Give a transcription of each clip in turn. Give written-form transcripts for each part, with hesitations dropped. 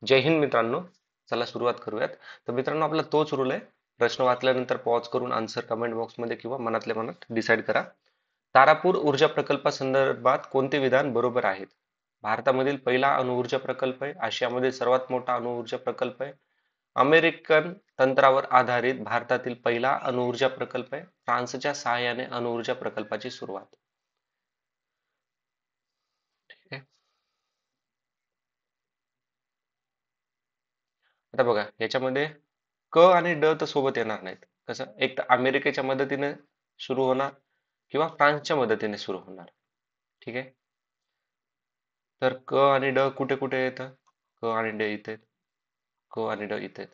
जय हिंद मित्रांनो. चला सुरुवात करूयात. तर मित्रांनो, आपला तोच रूल आहे. प्रश्न वाचल्यानंतर पॉज करून आन्सर कमेंट बॉक्समध्ये किंवा मनातल्या मनात डिसाईड करा. तारापूर ऊर्जा प्रकल्पासंदर्भात कोणते विधान बरोबर आहेत? भारतामधील पहिला अणुऊर्जा प्रकल्प आहे. आशियामधील सर्वात मोठा अणुऊर्जा प्रकल्प आहे. अमेरिकन तंत्रावर आधारित भारतातील पहिला अणुऊर्जा प्रकल्प आहे. फ्रान्सच्या सहाय्याने अणुऊर्जा प्रकल्पाची सुरुवात. ठीक आहे. आता बघा, याच्यामध्ये क आणि ड तर सोबत येणार नाहीत. कसं, एक तर अमेरिकेच्या मदतीने सुरू होणार किंवा फ्रान्सच्या मदतीने सुरू होणार. ठीक आहे. तर क आणि ड कुठे कुठे येतं? क आणि ड इथे, क आणि ड इथे.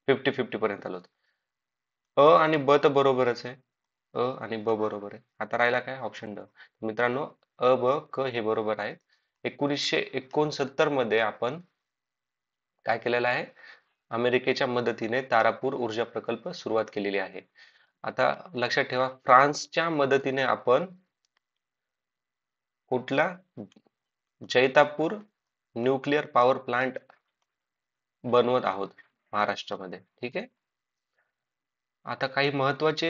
50-50 पर्यंत आलो. अ आणि ब तर बरोबरच आहे. अ आणि ब बरोबर आहे. आता राहिला काय? ऑप्शन ड. मित्रांनो, अ ब क हे बरोबर आहेत. 1969 मध्ये आपण काय केलेलं आहे? अमेरिकेच्या मदतीने तारापूर ऊर्जा प्रकल्प सुरुवात केलेली आहे. आता लक्षात ठेवा, फ्रान्सच्या मदतीने आपण कुठला? जैतापूर न्यूक्लिअर पॉवर प्लांट बनवत आहोत महाराष्ट्रामध्ये. ठीक आहे. आता काही महत्वाचे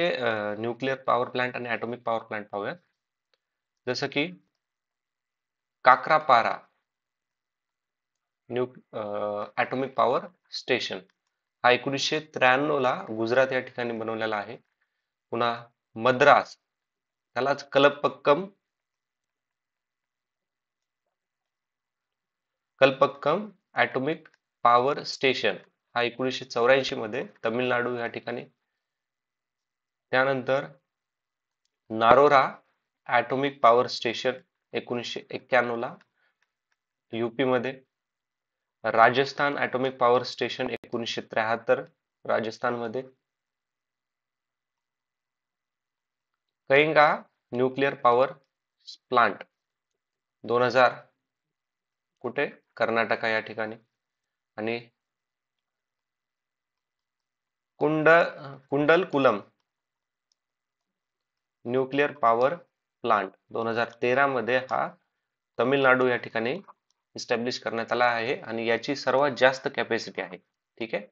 न्यूक्लिअर पॉवर प्लांट आणि ॲटॉमिक पॉवर प्लांट पाहूयात. जसं की काक्रापारा ॲटॉमिक पॉवर स्टेशन हा 1993 ला गुजरात या ठिकाणी बनवलेला आहे. पुन्हा मद्रास, त्यालाच कल्पक्कम ॲटॉमिक पॉवर स्टेशन हा 1984 मध्ये तमिळनाडू या ठिकाणी. त्यानंतर नारोरा ॲटॉमिक पॉवर स्टेशन 1991 ला यूपी मध्ये. Rajasthan atomic power station 1973 Rajasthan मध्ये. कैंगा न्यूक्लिअर पॉवर प्लांट 2000 कुठे? कर्नाटका या ठिकाणी. आणि कुंडलकुलम न्यूक्लिअर पॉवर प्लांट 2013 मध्ये हा तमिळनाडू या ठिकाणी इस्टॅब्लिश करण्यात आला आहे आणि याची सर्वात जास्त कॅपॅसिटी आहे. ठीक आहे.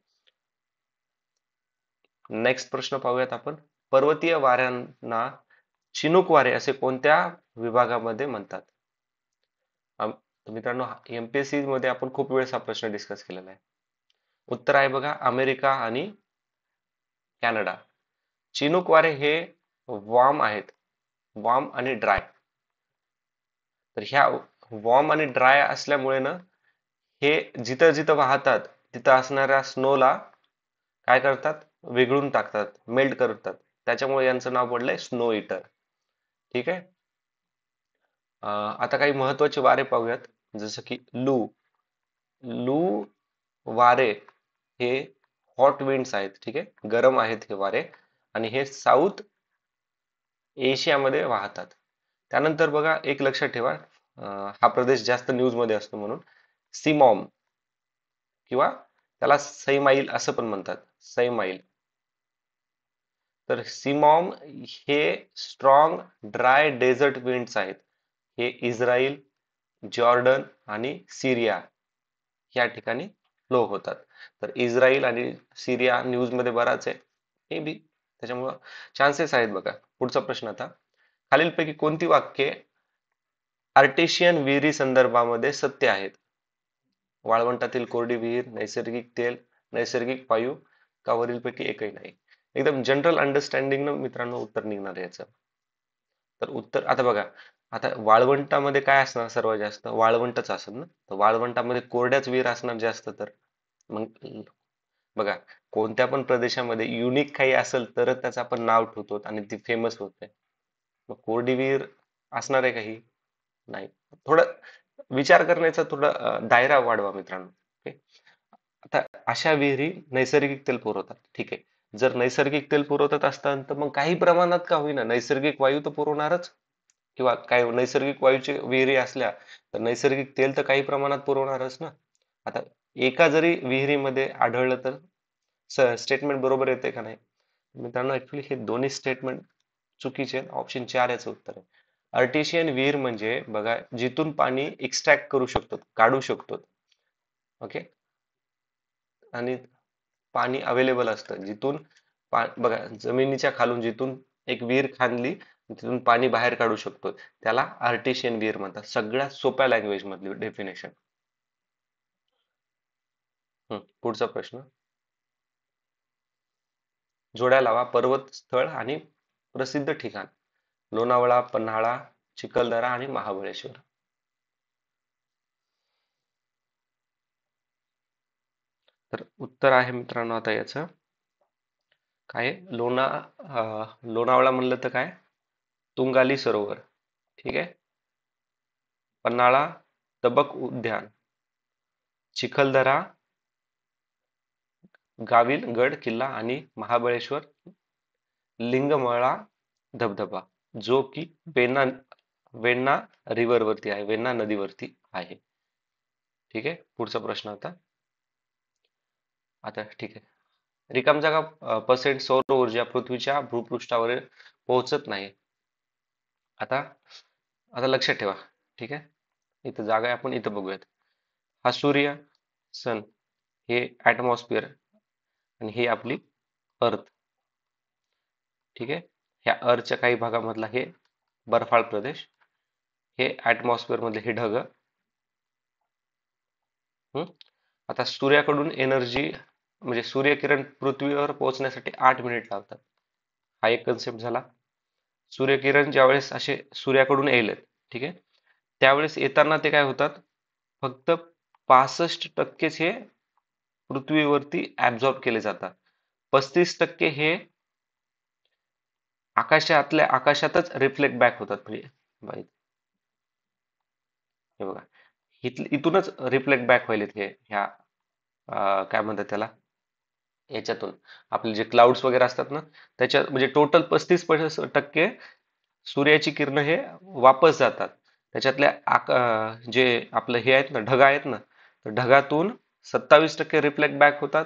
नेक्स्ट प्रश्न पाहूयात आपण. पर्वतीय वाऱ्यांना चिनूक वारे असे कोणत्या विभागामध्ये म्हणतात? मित्रांनो, एमपीएससी मध्ये आपण खूप वेळेस हा प्रश्न डिस्कस केलेला आहे. उत्तर आहे बघा, अमेरिका आणि कॅनडा. चिनूक वारे हे वॉर्म आहेत, वॉर्म आणि ड्राय. तर ह्या वॉर्म आणि ड्राय असल्यामुळे ना, हे जिथं जिथं वाहतात तिथं असणाऱ्या स्नोला काय करतात? विघळून टाकतात, मेल्ट करतात. त्याच्यामुळे यांचं नाव पडलंय स्नो इटर. ठीक आहे. आता काही महत्वाचे वारे पाहूयात. जसं की लू. लू वारे हे हॉट विंड्स आहेत. ठीक आहे, गरम आहेत हे वारे आणि हे साऊथ एशियामध्ये वाहतात. त्यानंतर बघा, एक लक्षात ठेवा, हा प्रदेश जास्त न्यूज मध्ये असतो म्हणून सीमॉम किंवा त्याला सैमाईल असं पण म्हणतात, सैमाईल. तर सीमॉम हे स्ट्रॉंग ड्राय डेझर्ट विंड्स आहेत. हे इस्रायल, जॉर्डन आणि सिरिया या ठिकाणी फ्लो होतात. तर इस्रायल आणि सिरिया न्यूज मध्ये बराच आहे, मे बी त्याच्यामुळं चान्सेस आहेत. बघा पुढचा प्रश्न आता. खालीलपैकी कोणती वाक्ये आर्टेशियन विहिरी संदर्भामध्ये सत्य आहेत? वाळवंटातील कोरडी विहीर, नैसर्गिक तेल, नैसर्गिक वायू का वरीलपैकी एकही नाही? एकदम जनरल अंडरस्टँडिंग न मित्रांनो उत्तर निघणार याचं. तर उत्तर आता बघा, आता वाळवंटामध्ये काय असणार? सर्वात जास्त वाळवंटच असेल ना. तर वाळवंटामध्ये कोरड्याच विहीर असणार जास्त. तर मग बघा, कोणत्या पण प्रदेशामध्ये युनिक काही असेल तरच त्याचं आपण नाव ठेवतो आणि ती फेमस होते. मग कोरडी विहीर असणार आहे काही? नाही. थोडं विचार करण्याचा थोडा दायरा वाढवा मित्रांनो. ओके. आता अशा विहिरी नैसर्गिक तेल पुरवतात. ठीक आहे. जर नैसर्गिक तेल पुरवतात असतात तर मग काही प्रमाणात का होईना नैसर्गिक वायू तर पुरवणारच. किंवा काही नैसर्गिक वायूची विहिरी असल्या तर नैसर्गिक तेल तर काही प्रमाणात पुरवणारच ना. आता एका जरी विहिरीमध्ये आढळलं तर स्टेटमेंट बरोबर येते का नाही? मित्रांनो, ऍक्च्युली हे दोन्ही स्टेटमेंट चुकीचे आहेत. ऑप्शन 4 याचं उत्तर आहे. आर्टिशियन विहीर म्हणजे बघा, जिथून पाणी एक्स्ट्रॅक्ट करू शकतो, काढू शकतो. ओके. आणि पाणी अवेलेबल असतं, जिथून बघा जमिनीच्या खालून जिथून एक विहीर खांदली तिथून पाणी बाहेर काढू शकतो, त्याला आर्टिशियन विहीर म्हणतात. सगळ्यात सोप्या लँग्वेज मधली डेफिनेशन. पुढचा प्रश्न. जोड्या लावा पर्वत स्थळ आणि प्रसिद्ध ठिकाण. लोणावळा, पन्हाळा, चिखलदरा आणि महाबळेश्वर. तर उत्तर आहे मित्रांनो आता याचं काय लोणावळा म्हणलं तर काय, तुंगाली सरोवर. ठीक आहे. पन्हाळा तबक उद्यान. चिखलदरा गाविल गड किल्ला आणि महाबळेश्वर लिंगमळा धबधबा, जो की वेण्णा रिव्हर वरती आहे, वेण्णा नदीवरती आहे. ठीक आहे. पुढचा प्रश्न आता. ठीक आहे. रिकाम जागा पर्सेंट सौर ऊर्जा पृथ्वीच्या भूपृष्ठावर पोहोचत नाही. आता आता लक्षात ठेवा. ठीक आहे. इथं जागा आहे, आपण इथं बघूयात. हा सूर्य, सन, हे ऍटमॉस्फिअर आणि ही आपली अर्थ. ठीक आहे. ह्या अर्थच्या काही भागामधला हे बर्फाळ प्रदेश, हे ऍटमॉस्फिअर मधले हे ढग. हम्म. आता सूर्याकडून एनर्जी म्हणजे सूर्यकिरण पृथ्वीवर पोहोचण्यासाठी 8 मिनिट लागतात. हा एक कन्सेप्ट झाला. सूर्यकिरण ज्यावेळेस असे सूर्याकडून येईल, ठीक आहे, त्यावेळेस येताना ते काय होतात, फक्त 65% हे पृथ्वीवरती ऍब्झॉर्ब केले जातात. 35% हे आकाशातच रिफ्लेक्ट बॅक होतात. म्हणजे हे बघा, इथूनच रिफ्लेक्ट बॅक व्हायलेत हे ह्या काय म्हणतात त्याला, याच्यातून आपले जे क्लाउड्स वगैरे असतात ना, त्याच्यात म्हणजे टोटल 35% सूर्याची किरण हे वापस जातात. त्याच्यातल्या जे आपलं हे आहेत ना, ढग आहेत ना, तर ढगातून 27% रिफ्लेक्ट बॅक होतात.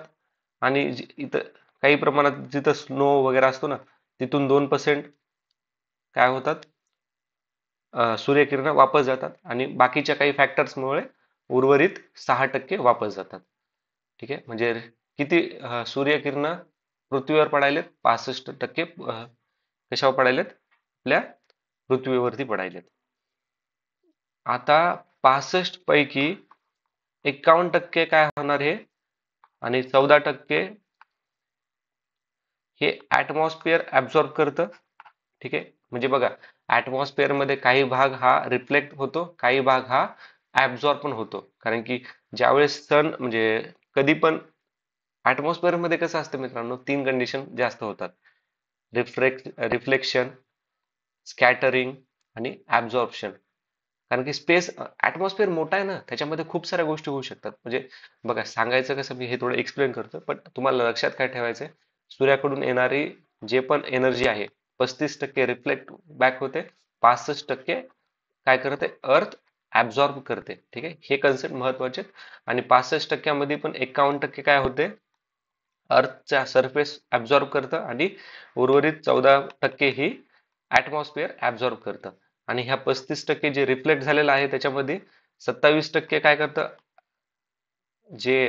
आणि इथं काही प्रमाणात जिथं स्नो वगैरे असतो ना, तिथून 2% काय होतात, सूर्यकिरण वापस जातात. आणि बाकीच्या काही फॅक्टर्समुळे उर्वरित 6% वापस जातात. ठीक आहे. म्हणजे किती सूर्यकिरण पृथ्वीवर पडायलेत, 65% कशावर पडायलेत, आपल्या पृथ्वीवरती पडायलेत. आता 65 पैकी 51% काय होणार हे, आणि 14% हे ऍटमॉस्फिअर ऍब्झॉर्ब करतं. ठीक आहे. म्हणजे बघा, ऍटमॉस्फिअर मध्ये काही भाग हा रिफ्लेक्ट होतो, काही भाग हा ऍब्झॉर्ब पण होतो. कारण की ज्यावेळेस सन म्हणजे कधी पण ऍटमॉस्फिअर मध्ये कसं असतं मित्रांनो, 3 कंडिशन जास्त होतात. रिफ्लेक्शन, स्कॅटरिंग आणि ऍब्झॉर्प्शन. कारण की स्पेस ऍटमॉस्फिअर मोठा आहे ना, त्याच्यामध्ये खूप साऱ्या गोष्टी होऊ शकतात. म्हणजे बघा, सांगायचं कसं, मी हे थोडं एक्सप्लेन करतो, पण तुम्हाला लक्षात काय ठेवायचंय, सूर्याकडून येणारी जे पण एनर्जी आहे, 35% रिफ्लेक्ट बॅक होते, 65% काय करते, अर्थ ऍब्झॉर्ब करते. ठीक आहे. हे कन्सेप्ट महत्वाचे. आणि 65%मध्ये पण 51% काय होते, अर्थच्या सरफेस ऍब्झॉर्ब करतं, आणि उर्वरित 14% ही ऍटमॉस्फिअर ऍब्झॉर्ब करतं. आणि ह्या 35% जे रिफ्लेक्ट झालेलं आहे त्याच्यामध्ये 27% काय करतं, जे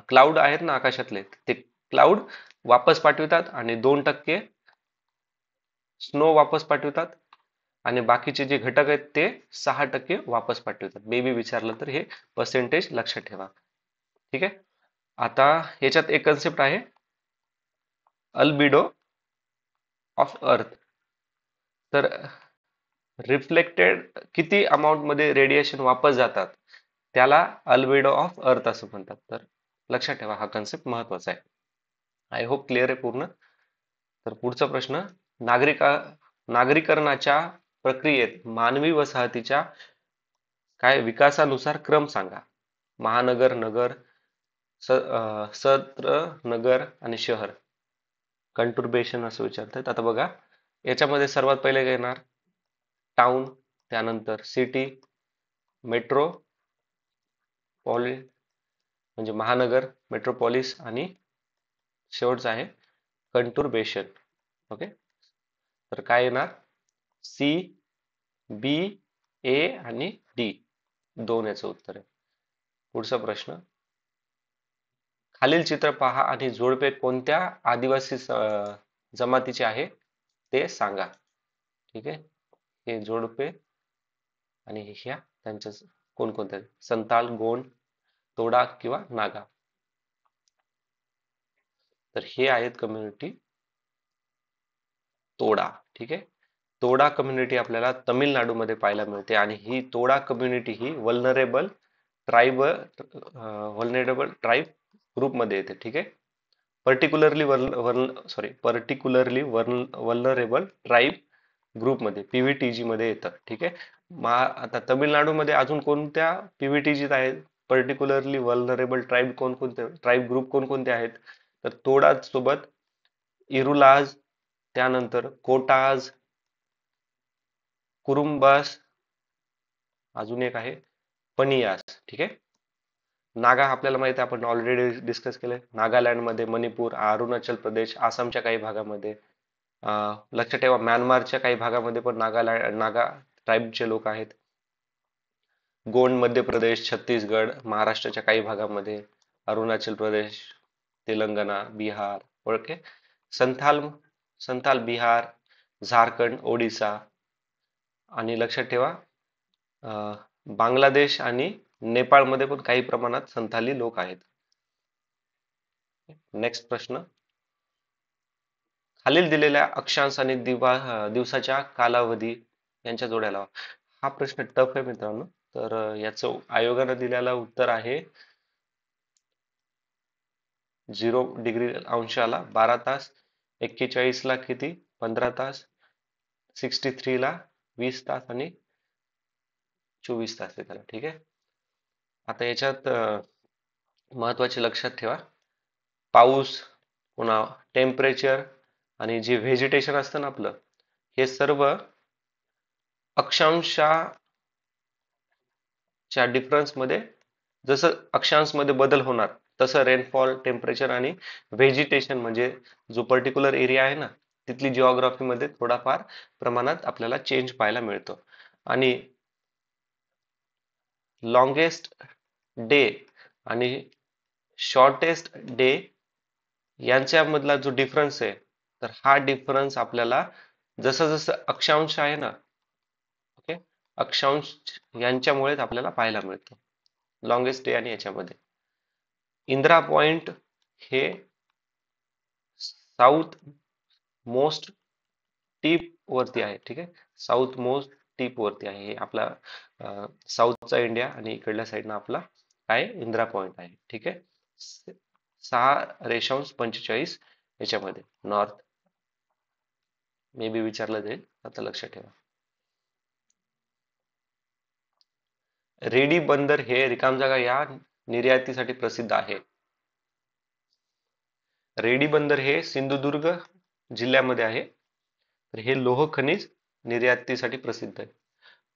क्लाउड आहेत ना आकाशातले, ते क्लाउड वापस पाठवितात, आणि 2% स्नो वापस पाठवितात, आणि बाकीचे जे घटक आहेत ते 6% वापस पाठवितात. मे बी विचारलं तर हे पर्सेंटेज लक्षात ठेवा. ठीक आहे. आता याच्यात एक कन्सेप्ट आहे, अल्बिडो ऑफ अर्थ. तर रिफ्लेक्टेड किती अमाऊंट मध्ये रेडिएशन वापस जातात, त्याला अल्बिडो ऑफ अर्थ असं म्हणतात. तर लक्षात ठेवा, हा कन्सेप्ट महत्वाचा आहे. आय होप क्लिअर आहे पूर्ण. तर पुढचा प्रश्न, नागरीकरणाच्या प्रक्रियेत मानवी वसाहतीच्या काय विकासानुसार क्रम सांगा. महानगर, नगर, सत्र नगर आणि शहर. कंटुर्बेशन असं विचारतात. आता बघा, याच्यामध्ये सर्वात पहिले काय येणार, टाउन, त्यानंतर सिटी, मेट्रो म्हणजे महानगर, मेट्रोपॉलिस, आणि शेवटचं आहे कंटुर्बेशन. ओके. तर काय येणार, सी, बी, ए आणि डी, 2 याचं उत्तर आहे. पुढचा प्रश्न, खालील चित्र पहा आणि जोडपे कोणत्या आदिवासी जमातीचे आहे ते सांगा. ठीक आहे, हे जोडपे आणि ह्या त्यांच्या कोणकोणत्या, संताल, गोंड, तोडा किंवा नागा. तर हे आहेत कम्युनिटी तोडा. ठीक आहे, तोडा कम्युनिटी आपल्याला तामिळनाडूमध्ये पाहायला मिळते आणि ही तोडा कम्युनिटी ही वल्नरेबल ट्राईब ग्रुपमध्ये येते. ठीक आहे, पर्टिक्युलरली वल्नरेबल ट्राईब ग्रुपमध्ये पीव्हीटीजी मध्ये येतं. ठीक आहे, आता तामिळनाडूमध्ये अजून कोणत्या पीव्हीटीजी आहेत, पर्टिक्युलरली वल्नरेबल ट्राईब कोणकोणते ट्राईब ग्रुप कोणकोणते आहेत, तर तोडा सोबत इरुलाज, त्यानंतर कोटाज, कुरुंबास, अजून एक आहे पनियास. ठीक आहे, नागा आपल्याला माहिती आहे, आपण ऑलरेडी डिस्कस केले. नागालँडमध्ये, मणिपूर, अरुणाचल प्रदेश, आसामच्या काही भागामध्ये, लक्षात ठेवा म्यानमारच्या काही भागामध्ये पण नागा ट्राईबचे लोक आहेत. गोंड मध्य प्रदेश, छत्तीसगड, महाराष्ट्राच्या काही भागामध्ये, अरुणाचल प्रदेश, तेलंगणा, बिहार. ओळखे, संथाल संथाल बिहार, झारखंड, ओडिसा. आणि लक्षात ठेवा बांगलादेश आणि नेपाळमध्ये पण काही प्रमाणात संथाली लोक आहेत. नेक्स्ट प्रश्न, खालील दिलेल्या अक्षांश आणि दिवसाच्या कालावधी यांच्या जोड्या लावा. हा प्रश्न टफ आहे मित्रांनो. तर याचं आयोगानं दिलेलं उत्तर आहे 0 डिग्री अंशाला 12 तास, 41 ला किती 15 तास, 63 ला 20 तास आणि 24 तास आहे त्याला. ठीक आहे, आता याच्यात महत्वाचे लक्षात ठेवा, पाऊस, पुन्हा टेम्परेचर आणि जे व्हेजिटेशन असतं ना आपलं, हे सर्व अक्षांशाच्या डिफरन्स मध्ये, जसं अक्षांश मध्ये बदल होणार तसं रेनफॉल, टेम्परेचर आणि व्हेजिटेशन म्हणजे जो पर्टिक्युलर एरिया आहे ना, तिथली जिओग्राफी मध्ये थोडाफार प्रमाणात आपल्याला चेंज पाहायला मिळतो. आणि लॉंगेस्ट डे आणि शॉर्टेस्ट डे यांच्यामधला जो डिफरन्स आहे, तर हा डिफरन्स आपल्याला जसं जसं अक्षांश आहे ना, ओके, अक्षांश यांच्यामुळेच आपल्याला पाहायला मिळतो, लॉंगेस्ट डे आणि याच्यामध्ये. इंदिरा पॉइंट हे साऊथ मोस्ट टीप वरती आहे. ठीक आहे, साऊथ मोस्ट टीप वरती आहे. हे आपला साऊथचा इंडिया आणि इकडल्या साईडनं आपला काय इंदिरा पॉइंट आहे. ठीक आहे, 6.45 याच्यामध्ये नॉर्थ मे बी विचारलं जाईल, आता लक्षात ठेवा. रेडी बंदर हे रिकाम जागा या निर्यातीसाठी प्रसिद्ध आहे. रेडी बंदर हे सिंधुदुर्ग जिल्ह्यामध्ये आहे. तर हे लोह खनिज निर्यातीसाठी प्रसिद्ध आहे.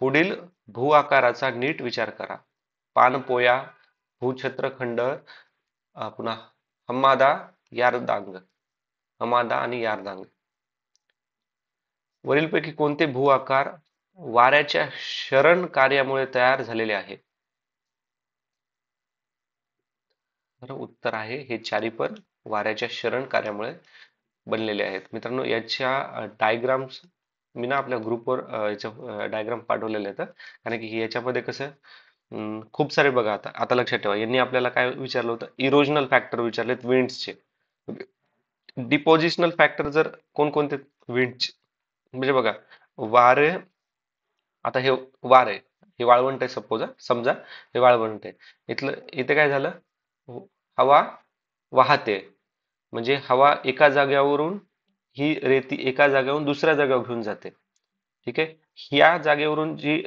पुढील भू आकाराचा नीट विचार करा. पानपोया, भूछत्रखंड, पुन्हा हम्मादा, यारदांग, हमादा आणि यारदांग. वरीलपैकी कोणते भू आकार वाऱ्याच्या शरण कार्यामुळे तयार झालेले आहे? उत्तर आहे हे चारी पण वाऱ्याच्या शरण कार्यामुळे बनलेले आहेत. मित्रांनो, याच्या डायग्राम्स मी ना आपल्या ग्रुपवर याच्या डायग्राम पाठवलेले आहेत, कारण की याच्यामध्ये कसं खूप सारे बघा. आता आता लक्षात ठेवा, यांनी आपल्याला काय विचारलं होतं, इरोजनल फॅक्टर विचारलेत विंड्सचे. डिपोजिशनल फॅक्टर जर कोणकोणते विंडचे, म्हणजे बघा वारे, आता हे वार आहे, हे वाळवंट आहे, समजा हे वाळवंट आहे. इथे काय झालं, हवा वाहते, म्हणजे हवा एका जागेवरून, ही रेती एका जागेवरून दुसऱ्या जागेवर घेऊन जाते. ठीक आहे, ह्या जागेवरून जी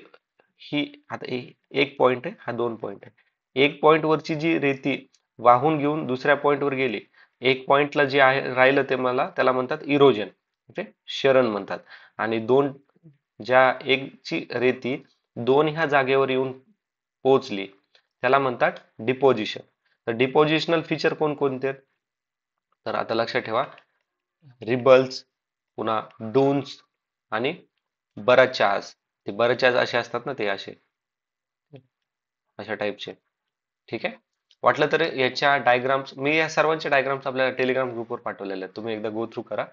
ही आता एक पॉइंट आहे, हा 2 पॉइंट आहे. एक पॉइंट वरची जी रेती वाहून घेऊन दुसऱ्या पॉइंट वर गेली, एक पॉइंटला जे आहे राहिलं ते त्याला म्हणतात इरोजन, ओके, शरण म्हणतात. आणि ज्या एकची रेती 2 ह्या जागेवर येऊन पोहोचली त्याला म्हणतात डिपोजिशन. तर डिपोजिशनल फीचर कोणकोणते आहेत, तर आता लक्षात ठेवा, रिबल्स, पुन्हा डून्स आणि बराचास. ते बराचास असे असतात ना, ते असे अशा टाईपचे. ठीक आहे, वाटलं तर याच्या डायग्राम्स, मी या सर्वांचे डायग्राम्स आपल्याला टेलिग्राम ग्रुपवर पाठवलेले आहेत, तुम्ही एकदा गो थ्रू करा.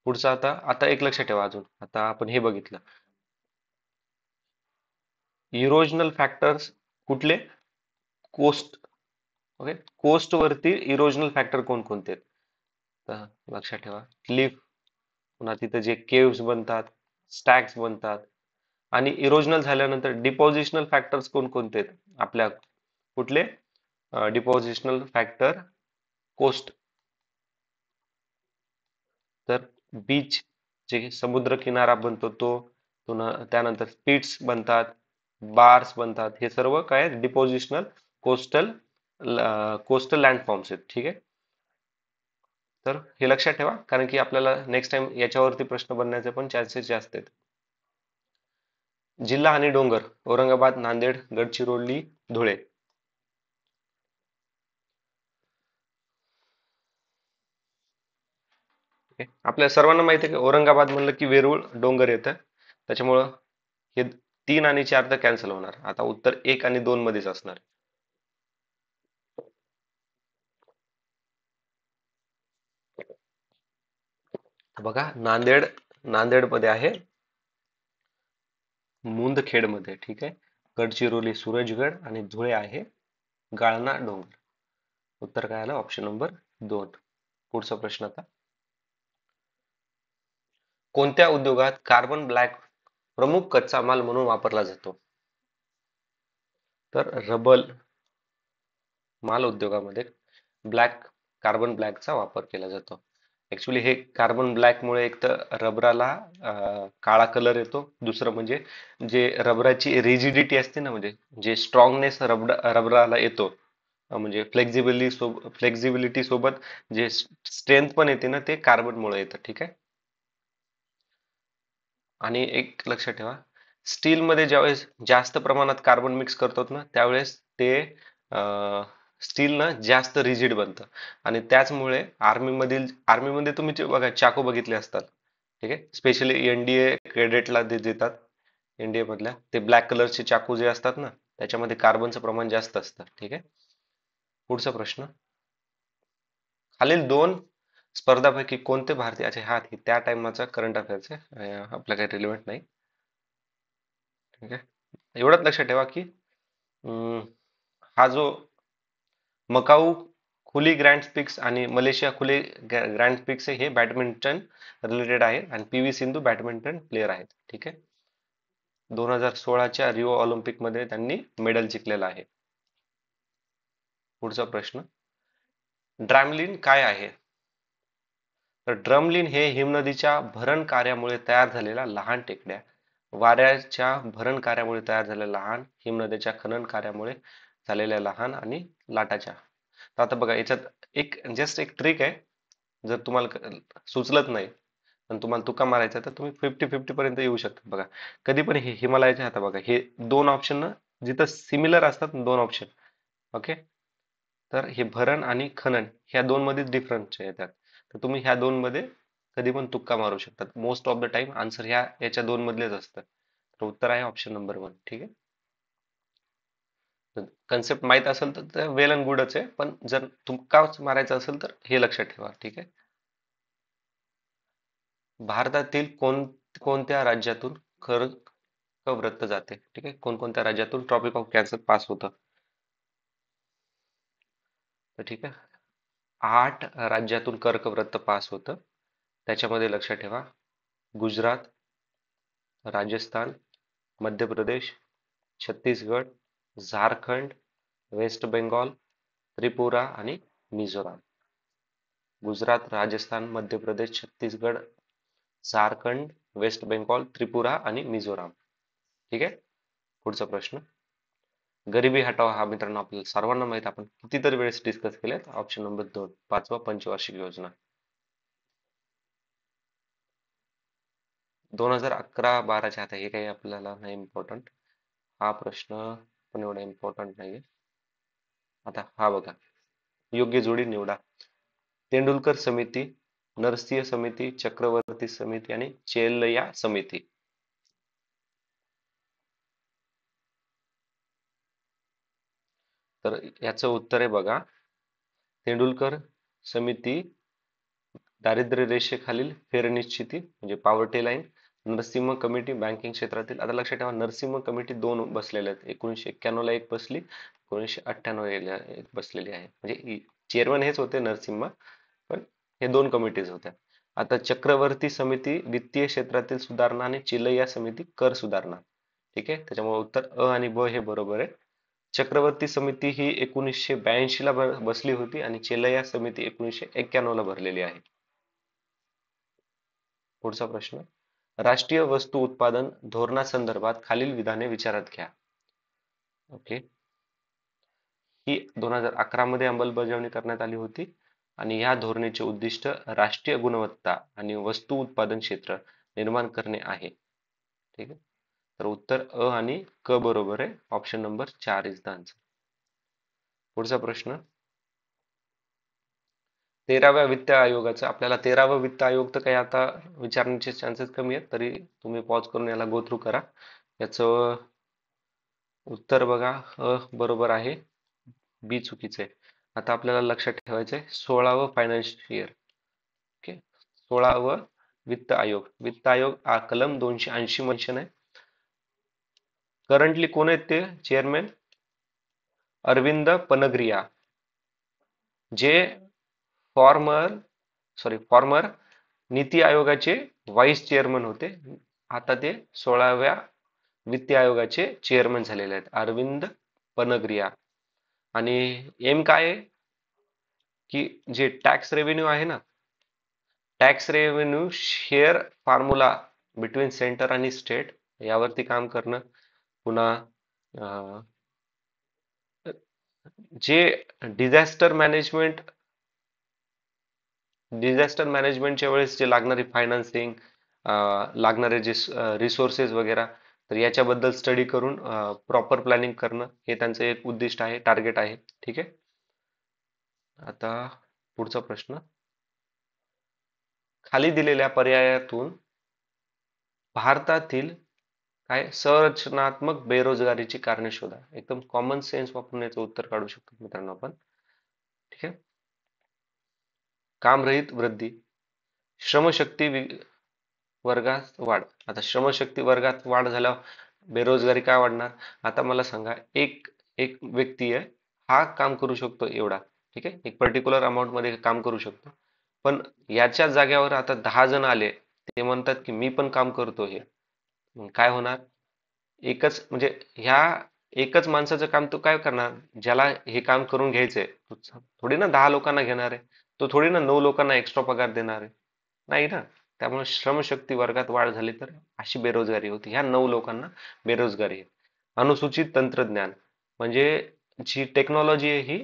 पुढचं आता आता एक लक्षात ठेवा, अजून आता आपण हे बघितलं इरोजनल फॅक्टर्स कुठले, कोस्ट. ओके, कोस्ट वरती इरोजनल फॅक्टर कोणकोणते आहेत? तर लक्षात ठेवा, क्लिफ, पुन्हा तिथे जे केव्स बनतात, स्टॅक्स बनतात, आणि इरोजनल झाल्यानंतर डिपॉझिशनल फॅक्टर्स कोणकोणते आहेत आपल्या, कुठले डिपॉझिशनल फॅक्टर कोस्ट. तर बीच, जे समुद्र किनारा बनतो तो, पुन्हा त्यानंतर स्पिट्स बनतात, बार्स बनतात, हे सर्व काय डिपोजिशनल कोस्टल कोस्टल लँडफॉर्म्स आहेत. ठीक आहे, तर हे लक्षात ठेवा, कारण की आपल्याला नेक्स्ट टाइम याच्यावरती प्रश्न बनण्याचे पण चान्सेस जास्त आहेत. जिल्हा आणि डोंगर, औरंगाबाद, नांदेड, गडचिरोली, धुळे. ओके, आपल्या सर्वांना माहिती आहे की औरंगाबाद म्हणलं की वेरूळ डोंगर येतं, त्याच्यामुळं हे 3 आणि 4 तर कॅन्सल होणार. आता उत्तर 1 आणि 2 मध्येच असणार. बघा, नांदेड मध्ये आहे मुंदखेड मध्ये. ठीक आहे, गडचिरोली सूरजगड, आणि धुळे आहे गाळना डोंगर. उत्तर काय आलं, ऑप्शन नंबर 2. पुढचा प्रश्न आता, कोणत्या उद्योगात कार्बन ब्लॅक प्रमुख कच्चा माल म्हणून वापरला जातो? तर रबर माल उद्योगामध्ये कार्बन ब्लॅकचा वापर केला जातो. ऍक्च्युली हे कार्बन ब्लॅकमुळे एक तर रबराला काळा कलर येतो, दुसरं म्हणजे जे रबराची रिजिडिटी असते ना, म्हणजे जे स्ट्रॉंगनेस रबराला येतो, म्हणजे फ्लेक्झिबिलिटी सोबत जे स्ट्रेंथ पण येते ना, ते कार्बनमुळे येतं. ठीक आहे, आणि एक लक्षात ठेवा, स्टील मध्ये ज्यावेळेस जास्त प्रमाणात कार्बन मिक्स करतात ना, त्यावेळेस ते स्टील ना जास्त रिजिड बनतं, आणि त्याचमुळे आर्मीमध्ये तुम्ही ते बघा चाकू बघितले असतात. ठीक आहे, स्पेशली एनडीए कॅडेटला ते देतात, एनडीए मधल्या ते ब्लॅक कलरचे चाकू जे असतात ना, त्याच्यामध्ये कार्बनचं प्रमाण जास्त असतं. ठीक आहे, पुढचा प्रश्न, खालील दोन स्पर्धापैकी कोणते भारतीय, अच्छा हा त्या टाइमचा करंट अफेअर्स आहे, आपल्या काही रिलेव्हंट नाही. ठीक आहे, एवढंच लक्षात ठेवा की अं, हा जो मकाऊ खुली ग्रँड स्पिक्स आणि मलेशिया खुले ग्रँड स्पिक्स हे बॅडमिंटन रिलेटेड आहे, आणि P V Sindhu badminton player आहेत. ठीक आहे, 2016च्या रिओ ऑलिम्पिक मध्ये त्यांनी मेडल जिंकलेला आहे. पुढचा प्रश्न, ड्रॅमलिन काय आहे? तर ड्रमलिन हे हिमनदीच्या भरण कार्यामुळे तयार झालेल्या लहान टेकड्या, वाऱ्याच्या भरण कार्यामुळे तयार झालेल्या लहान, हिमनदीच्या खनन कार्यामुळे झालेल्या लहान, आणि लाटाच्या. तर आता बघा, याच्यात एक जस्ट एक ट्रिक आहे, जर तुम्हाला सुचलत नाही पण तुम्हाला तुका मारायचा तर तुम्ही 50-50 पर्यंत येऊ शकता. बघा, कधी पण हे हिमालयाच्या, आता बघा हे दोन ऑप्शन ना, जिथं सिमिलर असतात दोन ऑप्शन. ओके, तर हे भरण आणि खनन ह्या दोन मध्ये डिफरन्स येतात, तर तुम्ही ह्या दोन मध्ये कधी पण तुक्का मारू शकतात. Most of the time answer याच्या दोन मधलेच असतं, तर उत्तर आहे ऑप्शन नंबर 1. ठीक आहे, कन्सेप्ट माहित असेल तर वेल अँड गुडच आहे, पण जर तुक्काच मारायचा असेल तर हे लक्षात ठेवा. ठीक आहे, भारतातील कोणत्या राज्यातून कर्कवृत्त जाते? ठीक आहे, कोणकोणत्या राज्यातून ट्रॉपिक ऑफ कॅन्सर पास होतं? तर ठीक आहे, 8 राज्यातून कर्कवृत्त पास होतं. त्याच्यामध्ये लक्षात ठेवा, गुजरात, राजस्थान, मध्य प्रदेश, छत्तीसगड, झारखंड, वेस्ट बेंगॉल, त्रिपुरा आणि मिझोराम. गुजरात, राजस्थान, मध्य प्रदेश, छत्तीसगड, झारखंड, वेस्ट बेंगॉल, त्रिपुरा आणि मिझोराम. ठीक आहे, पुढचा प्रश्न, गरिबी हटाओ हा मित्रांनो आपल्याला सर्वांना माहित, आपण कितीतरी वेळेस डिस्कस केलेत. ऑप्शन नंबर 2, 5वा पंचवार्षिक योजना. 2011-12च्या, आता हे काही आपल्याला नाही इम्पॉर्टंट, हा प्रश्न पण एवढा इम्पॉर्टंट नाहीये. आता हा बघा, योग्य जोडी निवडा. तेंडुलकर समिती, नरसिंह समिती, चक्रवर्ती समिती आणि चेल्लय्या समिती. तर याचं उत्तर आहे बघा, तेंडुलकर समिती, दारिद्र्य रेषेखालील फेरनिश्चिती म्हणजे poverty line, Narasimha committee banking क्षेत्रातील. आता लक्षात ठेवा, नरसिंह कमिटी दोन बसलेल्या आहेत. 1991 ला एक बसली, 1998 ला एक बसलेली आहे. म्हणजे चेअरमन हेच होते नरसिंह, पण हे दोन कमिटीज होत्या. आता चक्रवर्ती समिती वित्तीय क्षेत्रातील सुधारणा आणि चिलैया समिती कर सुधारणा. ठीक आहे, त्याच्यामुळे उत्तर अ आणि ब हे बरोबर आहे. चक्रवर्ती समिती ही 1982 ला बसली होती आणि चिलैया समिती 1991 ला भरलेली आहे. पुढचा प्रश्न, राष्ट्रीय वस्तू उत्पादन धोरणासंदर्भात खालील विधाने विचारात घ्या. ओके, ही 2011 मध्ये अंमलबजावणी करण्यात आली होती आणि या धोरणेचे उद्दिष्ट राष्ट्रीय गुणवत्ता आणि वस्तू उत्पादन क्षेत्र निर्माण करणे आहे. ठीक आहे, तर उत्तर अ आणि क बरोबर आहे. Option number 4 is the answer. पुढचा प्रश्न, 13व्या वित्त आयोगाचं, आपल्याला 13वं वित्त आयोग तर काही आता विचारण्याचे चान्सेस कमी आहेत, तरी तुम्ही पॉज करून याला गो थ्रू करा. याचं उत्तर बघा, अ बरोबर आहे, बी चुकीचं आहे. आता आपल्याला लक्षात ठेवायचं आहे 16वं फायनान्शियल इयर. ओके, 16वं वित्त आयोग. वित्त आयोग कलम 280 मेन्शन आहे. करंटली कोण आहेत ते चेअरमॅन? अरविंद पनग्रिया, जे फॉर्मर नीती आयोगाचे व्हाईस चेअरमन होते. आता ते 16व्या वित्त आयोगाचे चेअरमन झालेले आहेत, अरविंद पनग्रिया. आणि एम काय आहे की जे टॅक्स रेव्हेन्यू आहे ना, tax revenue share formula between centre आणि स्टेट यावरती काम करणं. पुन्हा अं, जे डिझास्टर मॅनेजमेंट मॅनेजमेंटच्या वेळेस जे लागणारी फायनान्सिंग, लागणारे जे रिसोर्सेस वगैरे, तर याच्याबद्दल स्टडी करून प्रॉपर प्लॅनिंग करणं हे त्यांचं एक उद्दिष्ट आहे, टार्गेट आहे. ठीक आहे, आता पुढचा प्रश्न, खाली दिलेल्या पर्यायातून भारतातील काय संरचनात्मक बेरोजगारीची कारणे शोधा. एकदम कॉमन सेन्स वापरून याचं उत्तर काढू शकतो मित्रांनो आपण. ठीक आहे, कामरहित वृद्धी, श्रमशक्ती वर्गात वाढ. आता श्रमशक्ती वर्गात वाढ झाल्यावर बेरोजगारी काय वाढणार? आता मला सांगा, एक एक व्यक्ती आहे, हा काम करू शकतो एवढा, ठीक आहे, एक पर्टिक्युलर अमाऊंट मध्ये काम करू शकतो, पण याच्या जाग्यावर आता 10 जण आले, ते म्हणतात की मी पण काम करतो हे. मग काय होणार? एकच म्हणजे ह्या एकच माणसाचं काम तो काय करणार? ज्याला हे काम करून घ्यायचंय, तो थोडी ना 10 लोकांना घेणार आहे, तो थोडी ना 9 लोकांना एक्स्ट्रा पगार देणार आहे, नाही ना. त्यामुळे श्रमशक्ती वर्गात वाढ झाली तर अशी बेरोजगारी होती, ह्या 9 लोकांना बेरोजगारी आहे. अनुसूचित तंत्रज्ञान म्हणजे जी टेक्नॉलॉजी आहे ही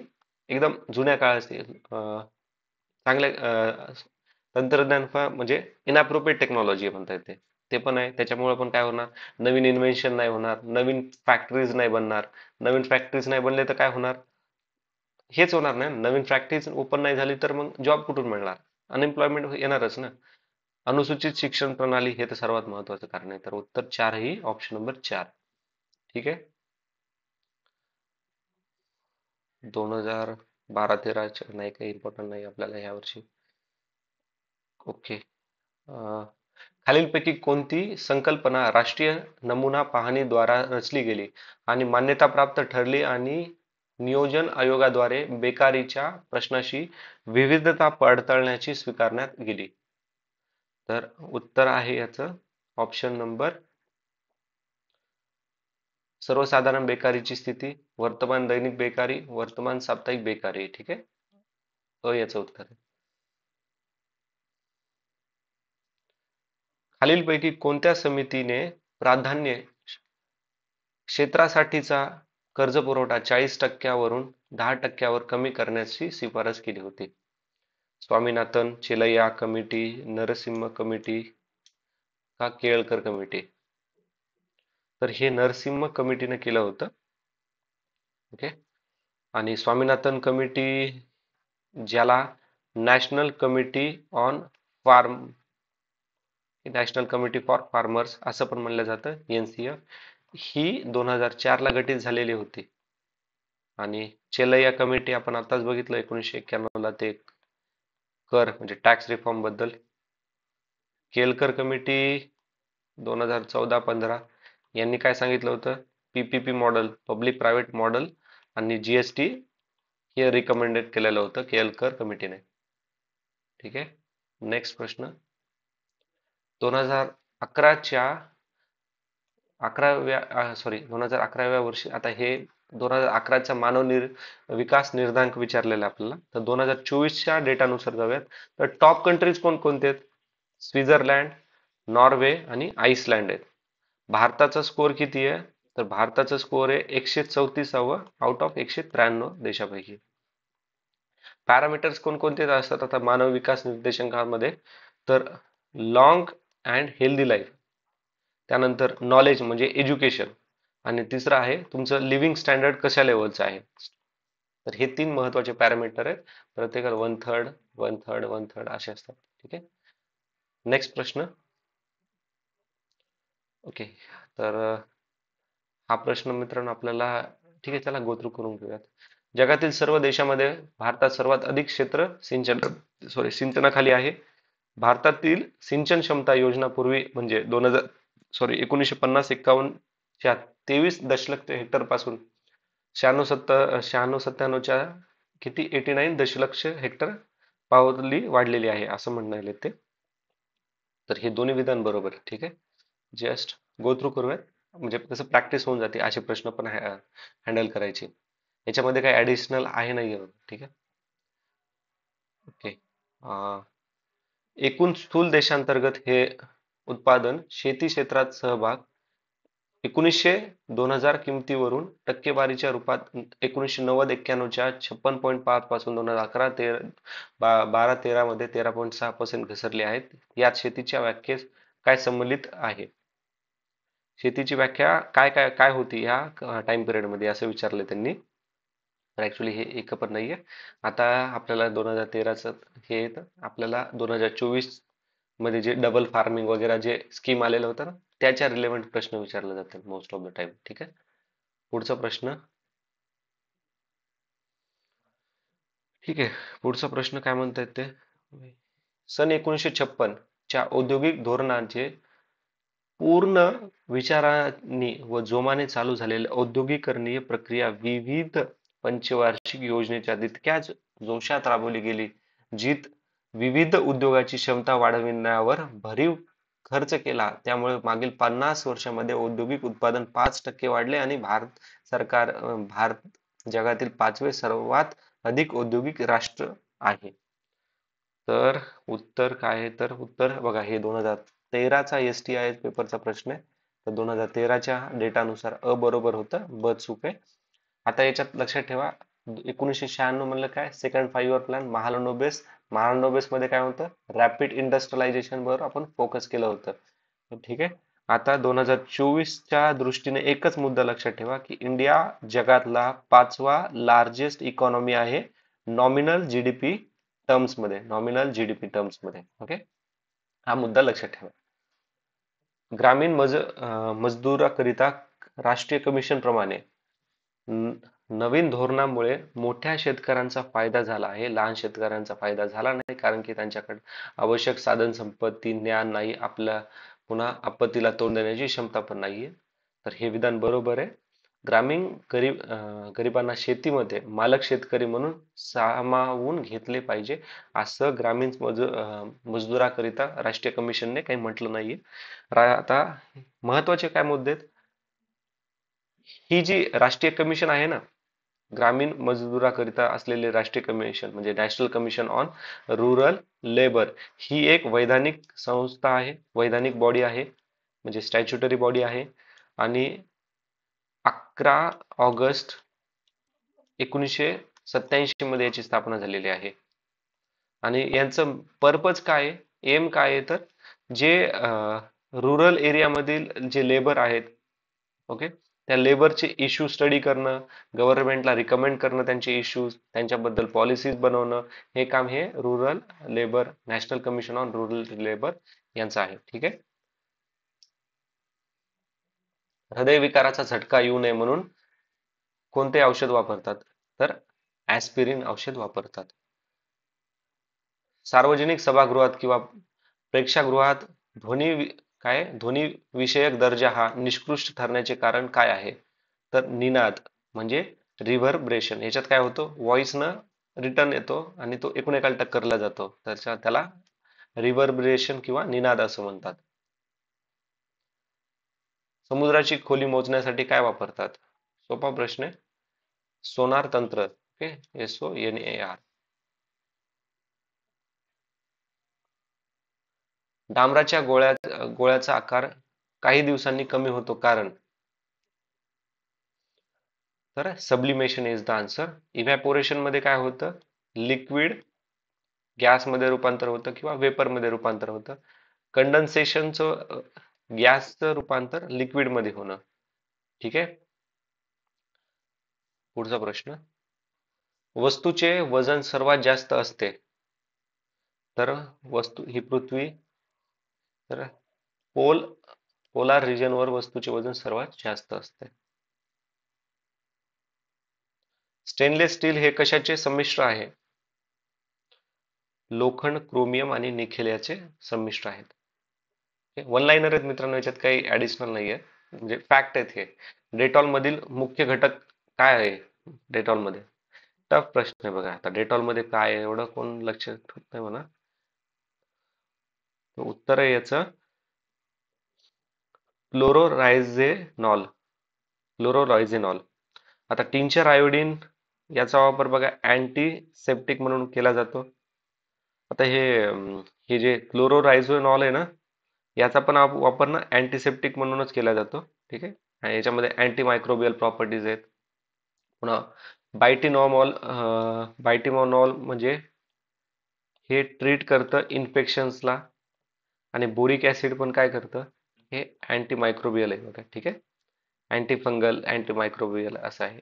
एकदम जुन्या काळाची, चांगल्या तंत्रज्ञान म्हणजे इनअप्रोप्रिएट टेक्नॉलॉजी म्हणता येते, ते पण आहे. त्याच्यामुळे पण काय होणार? नवीन इन्व्हेन्शन नाही होणार, नवीन फॅक्टरीज नाही बनणार. नवीन फॅक्टरीज नाही बनले तर काय होणार? हेच होणार नाही, नवीन फॅक्टरीज ओपन नाही झाली तर मग जॉब कुठून मिळणार? अनएम्प्लॉयमेंट येणारच ना. अनुसूचित शिक्षण प्रणाली हे तर सर्वात महत्वाचं कारण आहे, तर उत्तर 4 ही ऑप्शन नंबर 4. ठीक आहे, 2012-13 नाही, काही इम्पॉर्टंट नाही आपल्याला ह्या वर्षी. ओके, खालीलपैकी कोणती संकल्पना राष्ट्रीय नमुना पाहणीद्वारा रचली गेली आणि मान्यता प्राप्त ठरली आणि नियोजन आयोगाद्वारे बेकारीच्या प्रश्नाशी विविधता पडताळण्याची स्वीकारण्यात गेली? तर उत्तर आहे याचं ऑप्शन नंबर, सर्वसाधारण बेकारीची स्थिती, वर्तमान दैनिक बेकारी, वर्तमान साप्ताहिक बेकारी. ठीक आहे, तो याचं उत्तर आहे. खालीलपैकी कोणत्या समितीने प्राधान्य क्षेत्रासाठीचा कर्जपुरवठा 40% वरून 10% कमी करण्याची शिफारस केली होती? स्वामीनाथन, चिलैया कमिटी, नरसिंह कमिटी का केळकर कमिटी? तर हे नरसिंह कमिटीने केलं होतं. ओके, आणि स्वामीनाथन कमिटी, ज्याला national committee on farm, national committee for farmers असं पण म्हणलं जातं, NCF, ही 2004 ला गठीत झालेली होती. आणि चेलैया कमिटी आपण आताच बघितलं 1991 ला ते कर म्हणजे टॅक्स रिफॉर्म बद्दल. केलकर कमिटी 2014-15 यांनी काय सांगितलं होतं? PPP model, public private model आणि जीएसटी हे रिकमेंडेड केलेलं होतं केलकर कमिटीने. ठीक आहे. नेक्स्ट प्रश्न. 2011च्या 2011व्या वर्षी, आता हे 2011चा विकास निर्देशांक विचारलेला आहे आपल्याला. तर 2024च्या डेटानुसार जाऊयात. तर टॉप कंट्रीज कोणकोणते आहेत? स्वित्झर्लंड, नॉर्वे आणि आइसलँड आहेत. भारताचा स्कोअर किती आहे? तर भारताचा स्कोअर आहे 134वा आउट ऑफ 193 देशापैकी. पॅरामीटर्स कोणकोणते असतात आता मानव विकास निर्देशांकामध्ये? तर लॉंग अँड हेल्दी लाईफ, त्यानंतर नॉलेज म्हणजे एज्युकेशन, आणि तिसरं आहे तुमचं लिव्हिंग स्टँडर्ड कशा लेवलचं आहे. तर हे 3 महत्वाचे पॅरामीटर आहेत. प्रत्येकाला 1/3, 1/3, 1/3 असे असतात. ठीक आहे. नेक्स्ट प्रश्न. ओके. तर हा प्रश्न मित्रांनो आपल्याला, ठीक आहे, चला गो थ्रू करून घेऊयात. जगातील सर्व देशामध्ये भारतात सर्वात अधिक क्षेत्र सिंचनाखाली आहे. भारतातील सिंचन क्षमता योजना पूर्वी म्हणजे 1950-51च्या 23 दशलक्ष हेक्टर पासून 96-97च्या किती 89 दशलक्ष हेक्टर पावली वाढलेली आहे असं म्हणणं आले ते. तर हे दोन्ही विधान बरोबर आहे. ठीक आहे. जस्ट गो थ्रू करूयात, म्हणजे कसं प्रॅक्टिस होऊन जाते, असे प्रश्न पण हँडल करायचे. याच्यामध्ये काही ऍडिशनल आहे नाही. ठीक आहे. ओके. एकूण स्थूल देशांतर्गत हे उत्पादन शेती क्षेत्रात सहभाग 2000 किमतीवरून टक्केवारीच्या रूपात 1990-91च्या 56.5 पासून 2011-12 मध्ये 13.6% घसरले आहेत. यात शेतीच्या व्याख्येस काय सम्मिलित आहे? शेतीची व्याख्या काय काय काय होती या टाइम पिरियड मध्ये असं विचारलं त्यांनी. तर ऍक्च्युली हे एक पण नाहीये. आता आपल्याला 2013च हे येतं, आपल्याला 2024 मध्ये जे डबल फार्मिंग वगैरे जे स्कीम आलेलं होतं ना, त्याच्या रिलेव्हंट प्रश्न विचारले जातात मोस्ट ऑफ द टाइम. ठीक आहे. पुढचा प्रश्न. ठीक आहे. पुढचा प्रश्न काय म्हणतायत ते. सन 1956 च्या औद्योगिक धोरणांचे पूर्ण विचारांनी व जोमाने चालू झालेली औद्योगिकरणीय प्रक्रिया विविध पंचवार्षिक योजनेच्या तितक्याच जोशात राबवली गेली, जीत विविध उद्योगाची क्षमता वाढविण्यावर भरीव खर्च केला. त्यामुळे मागील 50 वर्षांमध्ये औद्योगिक उत्पादन 5% वाढले आणि भारत जगातील 5वे सर्वात अधिक औद्योगिक राष्ट्र आहे. तर उत्तर काय आहे? तर उत्तर बघा, हे 2013चा STI पेपरचा प्रश्न आहे. तर 2013च्या डेटानुसार अ बरोबर होतं, ब चूक आहे. आता याच्यात लक्षात ठेवा, 1996 म्हणलं काय? सेकंड 5 इयर प्लॅन महालनोबिस मध्ये काय होतं? रॅपिड इंडस्ट्रियलायझेशन वर आपण फोकस केलं होतं. ठीक आहे. आता 2024च्या दृष्टीने एकच मुद्दा लक्षात ठेवा की इंडिया जगातला 5वा लार्जेस्ट इकॉनॉमी आहे नॉमिनल जीडीपी टर्म्स मध्ये. ओके. हा मुद्दा लक्षात ठेवा. ग्रामीण मजदुराकरिता राष्ट्रीय कमिशन प्रमाणे नवीन धोरणामुळे मोठ्या शेतकऱ्यांचा फायदा झाला आहे, लहान शेतकऱ्यांचा फायदा झाला नाही, कारण की त्यांच्याकडे आवश्यक साधन संपत्ती, ज्ञान नाही, पुन्हा आपत्तीला तोंड देण्याची क्षमता पण नाहीये. तर हे विधान बरोबर आहे. गरिबांना शेतीमध्ये मालक शेतकरी म्हणून सामावून घेतले पाहिजे, असं मजदुराकरिता राष्ट्रीय कमिशनने काही म्हटलं नाहीये. आता महत्वाचे काय मुद्दे आहेत? ही जी राष्ट्रीय कमिशन आहे ना, ग्रामीण मजदुराकरिता असलेले राष्ट्रीय कमिशन म्हणजे national commission on rural labour, ही एक वैधानिक संस्था आहे, वैधानिक बॉडी आहे, म्हणजे स्टॅच्युटरी बॉडी आहे. आणि 11 ऑगस्ट 1987 मध्ये याची स्थापना झालेली आहे. आणि यांचं पर्पज काय आहे, एम काय आहे? तर जे रुरल एरियामधील जे लेबर आहेत, ओके, त्या लेबरचे इश्यू स्टडी करणं, गव्हर्नमेंटला रिकमेंड करणं त्यांचे इश्यूज, त्यांच्याबद्दल पॉलिसीज बनवणं, हे काम हे rural labour, national commission on rural labour यांचं आहे. ठीक आहे. हृदयविकाराचा झटका येऊ नये म्हणून कोणते औषध वापरतात? तर ऍस्पिरिन औषध वापरतात. सार्वजनिक सभागृहात किंवा प्रेक्षागृहात ध्वनी विषयक दर्जा हा निकृष्ट ठरण्याचे कारण काय आहे? तर निनाद म्हणजे रिव्हर्ब्रेशन. याच्यात काय होतं, व्हॉइस न रिटर्न येतो आणि तो एकूण एकाला टक्करला जातो, त्याला रिव्हर्ब्रेशन किंवा निनाद असं म्हणतात. समुद्राची खोली मोजण्यासाठी काय वापरतात? सोपा प्रश्न आहे. सोनार तंत्र. Okay, SONAR. डांबराच्या गोळ्याचा आकार काही दिवसांनी कमी होतो कारण? तर sublimation is the answer. Evaporation मध्ये काय होतं? लिक्विड गॅसमध्ये रूपांतर होतं किंवा वेपर मध्ये रूपांतर होतं. कंडन्सेशनचं गॅसचं रूपांतर लिक्विड मध्ये होणं. ठीक आहे. पुढचा प्रश्न. वस्तूचे वजन सर्वात जास्त असते. तर वस्तू ही पृथ्वी. तर पोलार रिजनवर वस्तूचे वजन सर्वात जास्त असते. स्टेनलेस स्टील हे कशाचे संमिश्र आहे? लोखंड, क्रोमियम आणि निकेल याचे संमिश्र आहेत. वन लाईनर आहेत मित्रांनो, याच्यात काही ऍडिशनल नाहीये, म्हणजे फॅक्ट आहेत हे. डेटॉल मधील मुख्य घटक काय आहे? डेटॉल मध्ये टफ प्रश्न आहे बघा. आता डेटॉल मध्ये काय आहे एवढं कोण लक्ष ठेवत नाही म्हणा. उत्तर आहे याचं क्लोरोरायझेनॉल. क्लोरोरायझेनॉल. आता टिंचर आयोडीन याचा वापर बघा अँटीसेप्टिक म्हणून केला जातो. आता हे जे क्लोरोरायझेनॉल आहे ना, याचा पण वापर ना अँटीसेप्टिक म्हणूनच केला जातो. ठीक आहे. आणि याच्यामध्ये अँटी मायक्रोबियल प्रॉपर्टीज आहेत. पुन्हा बायटिमॉनॉल म्हणजे हे ट्रीट करतं इन्फेक्शन्सला. आणि बोरिक ऍसिड पण काय करतं? हे अँटी मायक्रोबियल आहे बघा. ठीक आहे. अँटी फंगल, अँटी मायक्रोबियल असं आहे.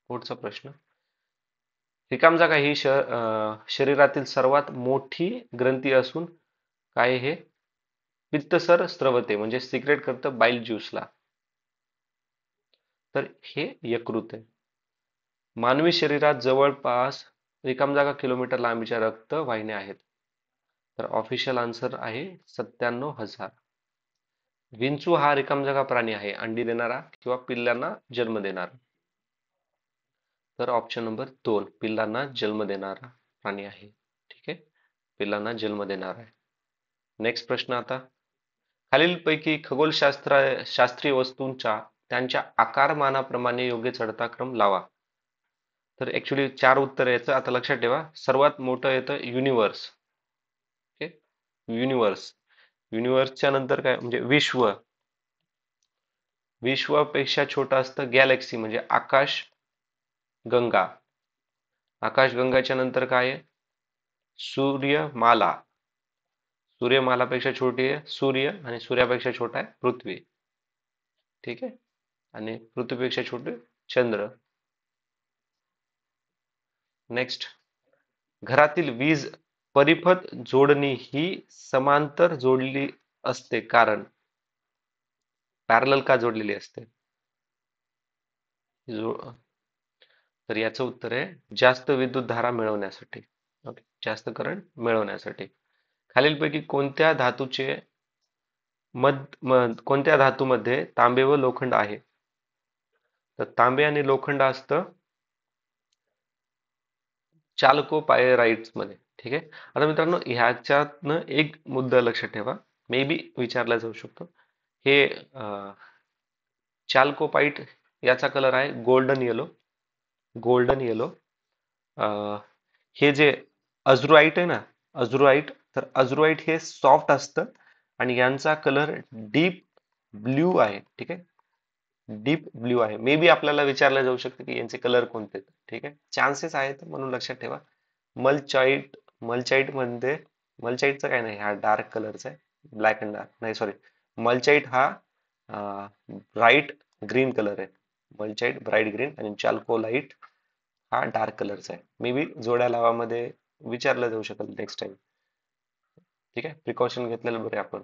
पुढचा प्रश्न. रिकाम जागा ही शरीरातील सर्वात मोठी ग्रंथी असून काय हे पित्तसर स्रवते म्हणजे सिक्रेट करतं बाईल ज्यूसला. तर हे यकृत आहे. मानवी शरीरात जवळपास रिकाम जागा किलोमीटर लांबीच्या रक्त वाहिन्या आहेत. तर ऑफिशियल आन्सर आहे 97,000. विंचू हा रिकाम जागा प्राणी आहे, अंडी देणारा किंवा पिल्लांना जन्म देणारा? तर ऑप्शन नंबर 2, पिल्लांना जन्म देणारा प्राणी आहे. ठीक आहे, पिल्लांना जन्म देणार आहे. नेक्स्ट प्रश्न. आता खालीलपैकी शास्त्रीय वस्तूंचा त्यांच्या आकारमानाप्रमाणे योग्य चढता क्रम लावा. तर ऍक्च्युली 4 उत्तर याचं. आता लक्षात ठेवा, सर्वात मोठं येतं युनिव्हर्स. Okay, universe. युनिव्हर्सच्या नंतर काय म्हणजे विश्व. विश्वापेक्षा छोटं असतं गॅलेक्सी म्हणजे आकाश गंगा. आकाशगंगाच्या नंतर काय आहे? सूर्यमाला. सूर्यमालापेक्षा छोटी आहे सूर्य आणि सूर्यापेक्षा छोटा आहे पृथ्वी. ठीक आहे. आणि पृथ्वीपेक्षा छोटे चंद्र. नेक्स्ट. घरातील वीज परिपथ जोडणी ही समांतर जोडली असते कारण? पॅरलल का जोडलेली असते? तर याचं उत्तर आहे जास्त विद्युत धारा मिळवण्यासाठी. ओके, जास्त करंट मिळवण्यासाठी. खालीलपैकी कोणत्या धातूमध्ये तांबे व लोखंड आहे? तर तांबे आणि लोखंड असतं चाल्कोपायराइट्स मध्ये. ठीक आहे. आता मित्रांनो, ह्याच्यातनं एक मुद्दा लक्षात ठेवा, मे बी विचारला जाऊ शकतो. हे चाल्कोपाइट याचा कलर आहे गोल्डन येलो. Golden yellow. हे जे अझ्रुराईट आहे ना, अझ्रुराईट, तर अझ्रुराईट हे सॉफ्ट असतं आणि यांचा कलर डीप ब्ल्यू आहे. ठीक आहे, डीप ब्ल्यू आहे. मे बी आपल्याला विचारलं जाऊ शकतं की यांचे कलर कोणते. ठीक आहे, चान्सेस आहेत म्हणून लक्षात ठेवा. मलचाईट. मध्ये मलचाईटचा काय नाही, हा डार्क कलरचा आहे. ब्लॅक अँड डार्क नाही, सॉरी. मलचाईट हा ब्राईट ग्रीन कलर आहे. मलचाईट ब्राईट ग्रीन आणि चाल्कोलाइट हा डार्क कलरचा आहे. मे बी जोड्या लावामध्ये विचारलं जाऊ शकेल नेक्स्ट टाइम. ठीक आहे, प्रिकॉशन घेतलेलं बरे आपण.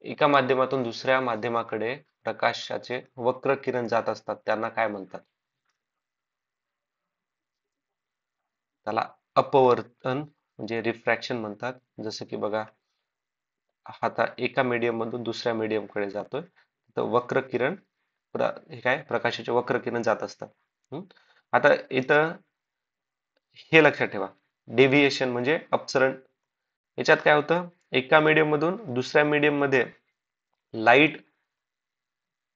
एका माध्यमातून दुसऱ्या माध्यमाकडे प्रकाशाचे वक्र किरण जात असतात त्यांना काय म्हणतात? त्याला अपवर्तन म्हणजे रिफ्रॅक्शन म्हणतात. जसं की बघा, आता एका मीडियम मधून दुसऱ्या मीडियम कडे जातोय तर वक्र किरण हे काय प्रकाशाचे वक्र किरण जात असतात. हम्म? आता इथं हे लक्षात ठेवा, डेव्हिएशन म्हणजे अपसरण. याच्यात काय होतं, एका मीडियम मधून दुसऱ्या मीडियम मध्ये लाईट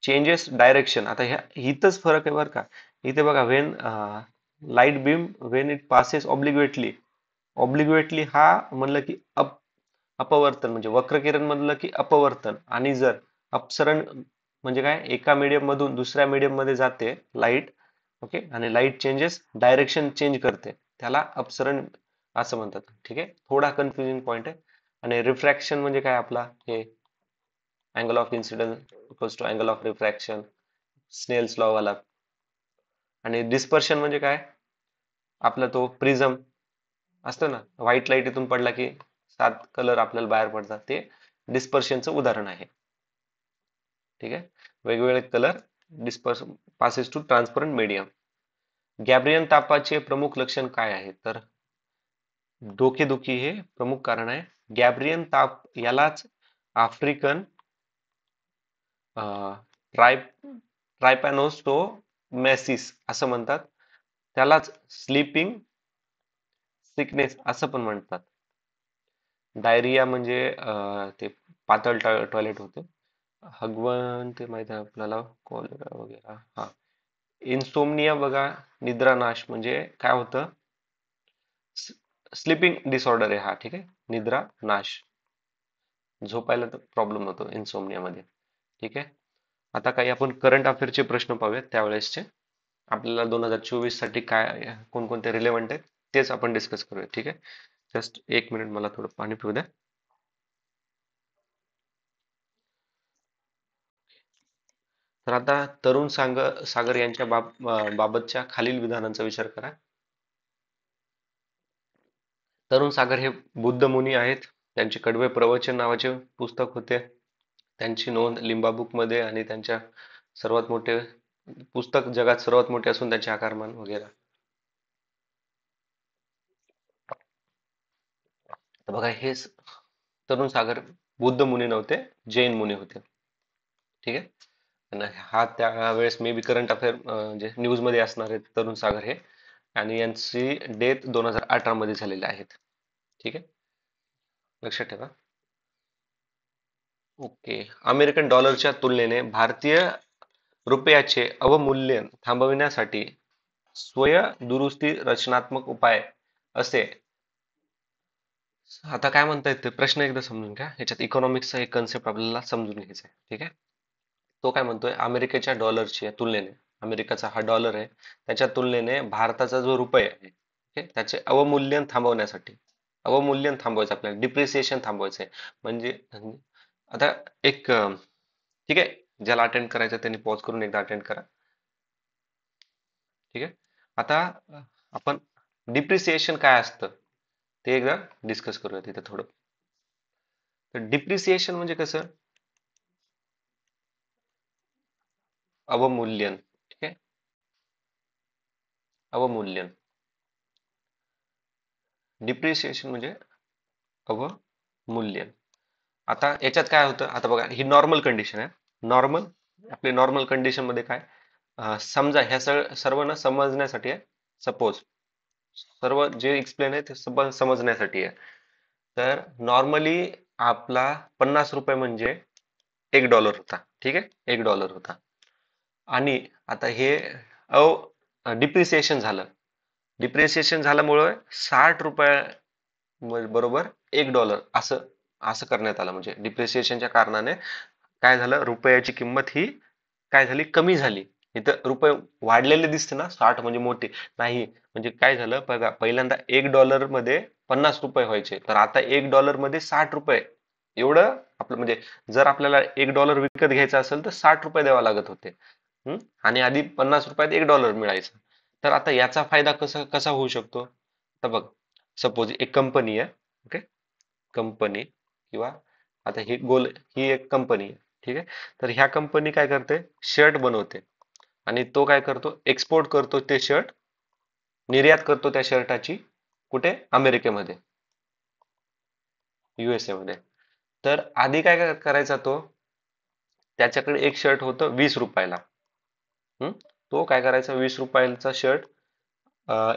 चेंजेस डायरेक्शन. आता ह्या इथंच फरक आहे बरं का. इथे बघा, when light beam when it passes obliquely, obliquely हा म्हणलं की अपवर्तन म्हणजे वक्रकिरण म्हणलं की अपवर्तन, आणि जर अपसरण म्हणजे काय, एका मीडियम मधून दुसऱ्या मीडियम मध्ये जाते लाईट, ओके, आणि लाईट चेंजेस डायरेक्शन चेंज करते, त्याला अपसरण असं म्हणतात. ठीक आहे, थोडा कन्फ्युजिंग पॉइंट आहे. आणि रिफ्रॅक्शन म्हणजे काय, आपला हे angle of incidence equals to angle of refraction, Snell's law वाला. आणि डिस्पर्शन म्हणजे काय, आपला तो प्रिझम असतो ना, व्हाईट लाईट इथून पडला की 7 कलर आपल्याला बाहेर पडतात, ते डिस्पर्शनचं उदाहरण आहे. ठीक आहे, वेगवेगळे colour disperse passes to transparent medium. गॅब्रियन तापाचे प्रमुख लक्षण काय आहे, तर डोकेदुखी हे प्रमुख कारण आहे. गॅब्रियन ताप यालाच आफ्रिकन ट्राय ट्रायपॅनोस्टोमॅसिस असं म्हणतात. त्यालाच स्लीपिंग सिकनेस असं पण म्हणतात. डायरिया म्हणजे ते पातळ टॉयलेट होते. हगवण ते माहित आहे आपल्याला, कॉलेरा वगैरे. हा, इन्सोमनिया बघा, निद्रानाश म्हणजे काय होतं, स्लीपिंग डिसऑर्डर आहे हा. ठीक आहे, निद्रा नाश, झोपायला तर प्रॉब्लेम होतो इन्सोमनिया मध्ये. ठीक आहे, आता काही आपण करंट अफेअरचे प्रश्न पाहूयात त्यावेळेसचे. आपल्याला 2024 साठी काय कोणकोणते रिलेव्हंट आहेत तेच आपण डिस्कस करूया. ठीक आहे, जस्ट एक मिनिट, मला थोडं पाणी पिऊ द्या. तर आता तरुण सागर यांच्या बाबतच्या खालील विधानांचा विचार करा. तरुण सागर हे बुद्ध मुनी आहेत. त्यांचे कडवे प्रवचन नावाचे पुस्तक होते. त्यांची नोंद लिम्बा बुक मध्ये, आणि त्यांच्या सर्वात मोठे पुस्तक जगात सर्वात मोठे असून त्याचे आकारमान वगैरे. तर बघा, हे तरुण सागर बुद्ध मुनी नव्हते, जैन मुनी होते. ठीक आहे, आणि हा त्यावेळेस मे बी करंट अफेअर म्हणजे न्यूज मध्ये असणार आहे तरुण सागर हे. आणि यांची डेथ 2018 मध्ये झालेली आहेत. ठीक आहे, लक्षात ठेवा. ओके, अमेरिकन डॉलरच्या तुलनेने भारतीय रुपयाचे अवमूल्यन थांबविण्यासाठी स्वयं-दुरुस्ती रचनात्मक उपाय असे. आता काय म्हणता येते, प्रश्न एकदा समजून घ्या. ह्याच्यात इकॉनॉमिक्सचा एक कन्सेप्ट आपल्याला समजून घ्यायचा आहे. ठीक आहे, तो काय म्हणतोय, अमेरिकेच्या डॉलरच्या तुलनेने, अमेरिकाचा हा डॉलर आहे, त्याच्या तुलनेने भारताचा जो रुपये आहे, okay, त्याचे अवमूल्यन थांबवण्यासाठी, अवमूल्यन थांबवायचं आपल्याला, डिप्रिसिएशन थांबवायचं आहे. म्हणजे आता एक ठीक आहे, ज्याला अटेंड करायचं त्यांनी पॉज करून एकदा अटेंड करा. ठीक आहे, आता आपण डिप्रिसिएशन काय असतं ते एकदा डिस्कस करूया तिथे थोडं. तर डिप्रिसिएशन म्हणजे कसं, अवमूल्यन. ठीक आहे, अवमूल्यन, डिप्रिसिएशन म्हणजे अवमूल्यन. आता याच्यात काय होतं, आता बघा, ही नॉर्मल कंडिशन आहे. नॉर्मल, आपली नॉर्मल कंडिशन मध्ये काय, समजा ह्या सर्व ना समजण्यासाठी आहे. सपोज सर्व जे एक्सप्लेन आहे ते समजण्यासाठी आहे. तर नॉर्मली आपला 50 रुपये म्हणजे $1 होता. ठीक आहे, $1 होता. आणि आता हे डिप्रिसिएशन झालं. डिप्रिसिएशन झाल्यामुळे 60 रुपये बरोबर $1 असं असं करण्यात आलं. म्हणजे डिप्रिसिएशनच्या कारणाने काय झालं, रुपयाची किंमत ही काय झाली, कमी झाली. इथं रुपये वाढलेले दिसते ना, 60 म्हणजे मोठे नाही. म्हणजे काय झालं बघा, पहिल्यांदा $1 मध्ये 50 रुपये व्हायचे, तर आता $1 मध्ये 60 रुपये एवढं आपलं. म्हणजे जर आपल्याला $1 विकत घ्यायचा असेल तर 60 रुपये द्यावा लागत होते. आणि आधी 50 रुपयात $1 मिळायचा. तर आता याचा फायदा कसा कसा होऊ शकतो, तर बघ, सपोज एक कंपनी आहे. ओके, कंपनी, किंवा आता ही एक कंपनी आहे. ठीक आहे. तर ह्या कंपनी काय करते, शर्ट बनवते आणि तो काय करतो, एक्सपोर्ट करतो ते शर्ट, निर्यात करतो त्या शर्टाची कुठे, अमेरिकेमध्ये, USA मध्ये. तर आधी काय करायचा तो, त्याच्याकडे एक शर्ट होतं 20 रुपयाला. हम्म? तो काय करायचा, 20 रुपयाचा शर्ट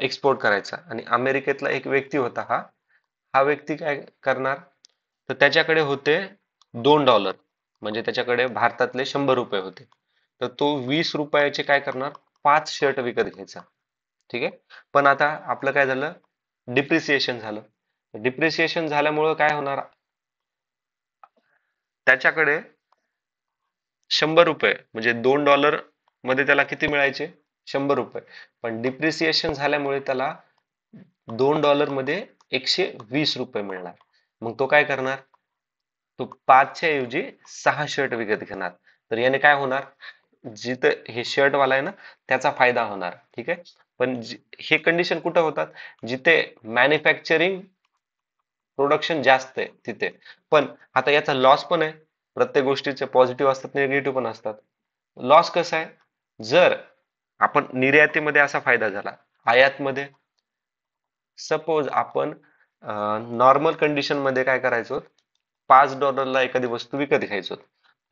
एक्सपोर्ट करायचा आणि अमेरिकेतला एक व्यक्ती होता हा, हा व्यक्ती काय करणार, तर त्याच्याकडे होते $2, म्हणजे त्याच्याकडे भारतातले 100 रुपये होते. तर तो 20 रुपयाचे काय करणार, 5 शर्ट विकत घ्यायचा. ठीक आहे. पण आता आपलं काय झालं, डिप्रिसिएशन झालं. डिप्रिसिएशन झाल्यामुळं काय होणार, त्याच्याकडे 100 रुपये म्हणजे $2 मध्ये त्याला किती मिळायचे, 100 रुपये. पण डिप्रिसिएशन झाल्यामुळे त्याला $2 मध्ये 120 रुपये मिळणार. मग तो काय करणार, तो 5च्या ऐवजी 6 शर्ट विकत घेणार. तर याने काय होणार, जिथं हे शर्ट वाला आहे ना, त्याचा फायदा होणार. ठीक आहे. पण हे कंडिशन कुठं होतात, जिथे मॅन्युफॅक्चरिंग प्रोडक्शन जास्त आहे तिथे. पण आता याचा लॉस पण आहे. प्रत्येक गोष्टीचे पॉझिटिव्ह असतात, निगेटिव्ह पण असतात. लॉस कसा आहे, जर आपण निर्यातीमध्ये असा फायदा झाला, आयातमध्ये सपोज आपण नॉर्मल कंडिशन मध्ये काय करायचो, $5 एखादी वस्तू विकत घ्यायचो.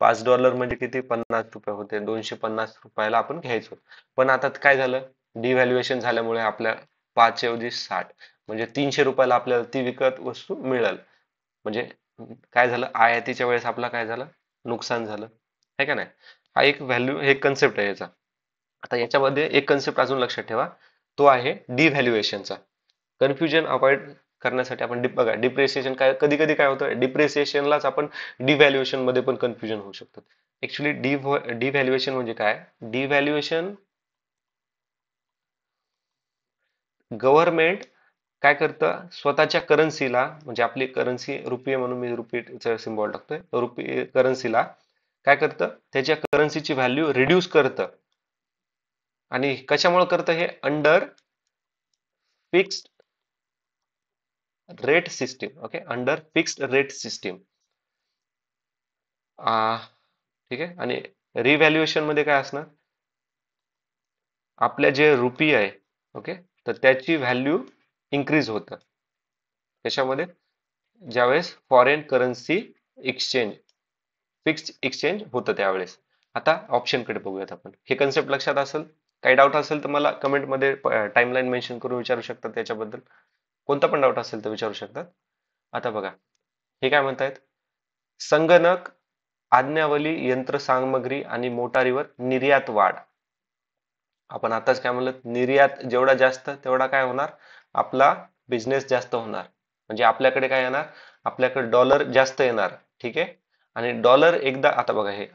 $5 म्हणजे किती, 50 रुपये होते, 250 रुपयाला आपण घ्यायचो. पण आता काय झालं, डिव्हॅल्युएशन झाल्यामुळे आपल्या 5 ऐवजी 60, म्हणजे 300 रुपयाला आपल्याला ती विकत वस्तू मिळेल. म्हणजे काय झालं, आयातीच्या वेळेस आपला काय झालं, नुकसान झालं, आहे का नाही. हा एक व्हॅल्यू, हे कन्सेप्ट आहे याचा. आता याच्यामध्ये एक कन्सेप्ट अजून लक्षात ठेवा, तो आहे डिव्हॅल्युएशनचा. कन्फ्युजन अवॉइड करण्यासाठी आपण बघा, डिप्रिसिएशन काय, कधी कधी काय होतं, डिप्रिसिएशनलाच आपण डिव्हॅल्युएशन मध्ये पण कन्फ्युजन होऊ शकतात. ऍक्च्युली डिव्हॅल्युएशन म्हणजे काय, डिव्हॅल्युएशन, गव्हर्नमेंट काय करतं, स्वतःच्या करन्सीला, म्हणजे आपली करन्सी रुपये म्हणून मी रुपीचा सिम्बॉल टाकतोय, रुपये करन्सीला काय करतं, त्याच्या करन्सीची व्हॅल्यू रिड्यूस करतं. आणि कशामुळे करतं हे, under fixed rate system. Okay, under fixed rate system. ठीक आहे. आणि रिव्हॅल्युएशन मध्ये काय असणार, आपल्या जे रुपये आहे, ओके, तर त्याची व्हॅल्यू इन्क्रीज होतं. त्याच्यामध्ये ज्यावेळेस foreign currency exchange, fixed exchange होतं त्यावेळेस. आता ऑप्शन कडे बघूयात आपण. हे कन्सेप्ट लक्षात असेल, काही डाऊट असेल तर मला कमेंट मध्ये टाइमलाईन मेन्शन करून विचारू शकतात. त्याच्याबद्दल कोणता पण डाऊट असेल तर विचारू शकतात. आता बघा, हे काय म्हणतायत, संगणक, आज्ञावली, यंत्रसामग्री आणि मोटारीवर निर्यात वाढ. आपण आताच काय म्हणलं, निर्यात जेवढा जास्त तेवढा काय होणार, आपला बिझनेस जास्त होणार. म्हणजे आपल्याकडे काय येणार, आपल्याकडे डॉलर जास्त येणार. ठीक आहे. आणि डॉलर एकदा, आता बघा हे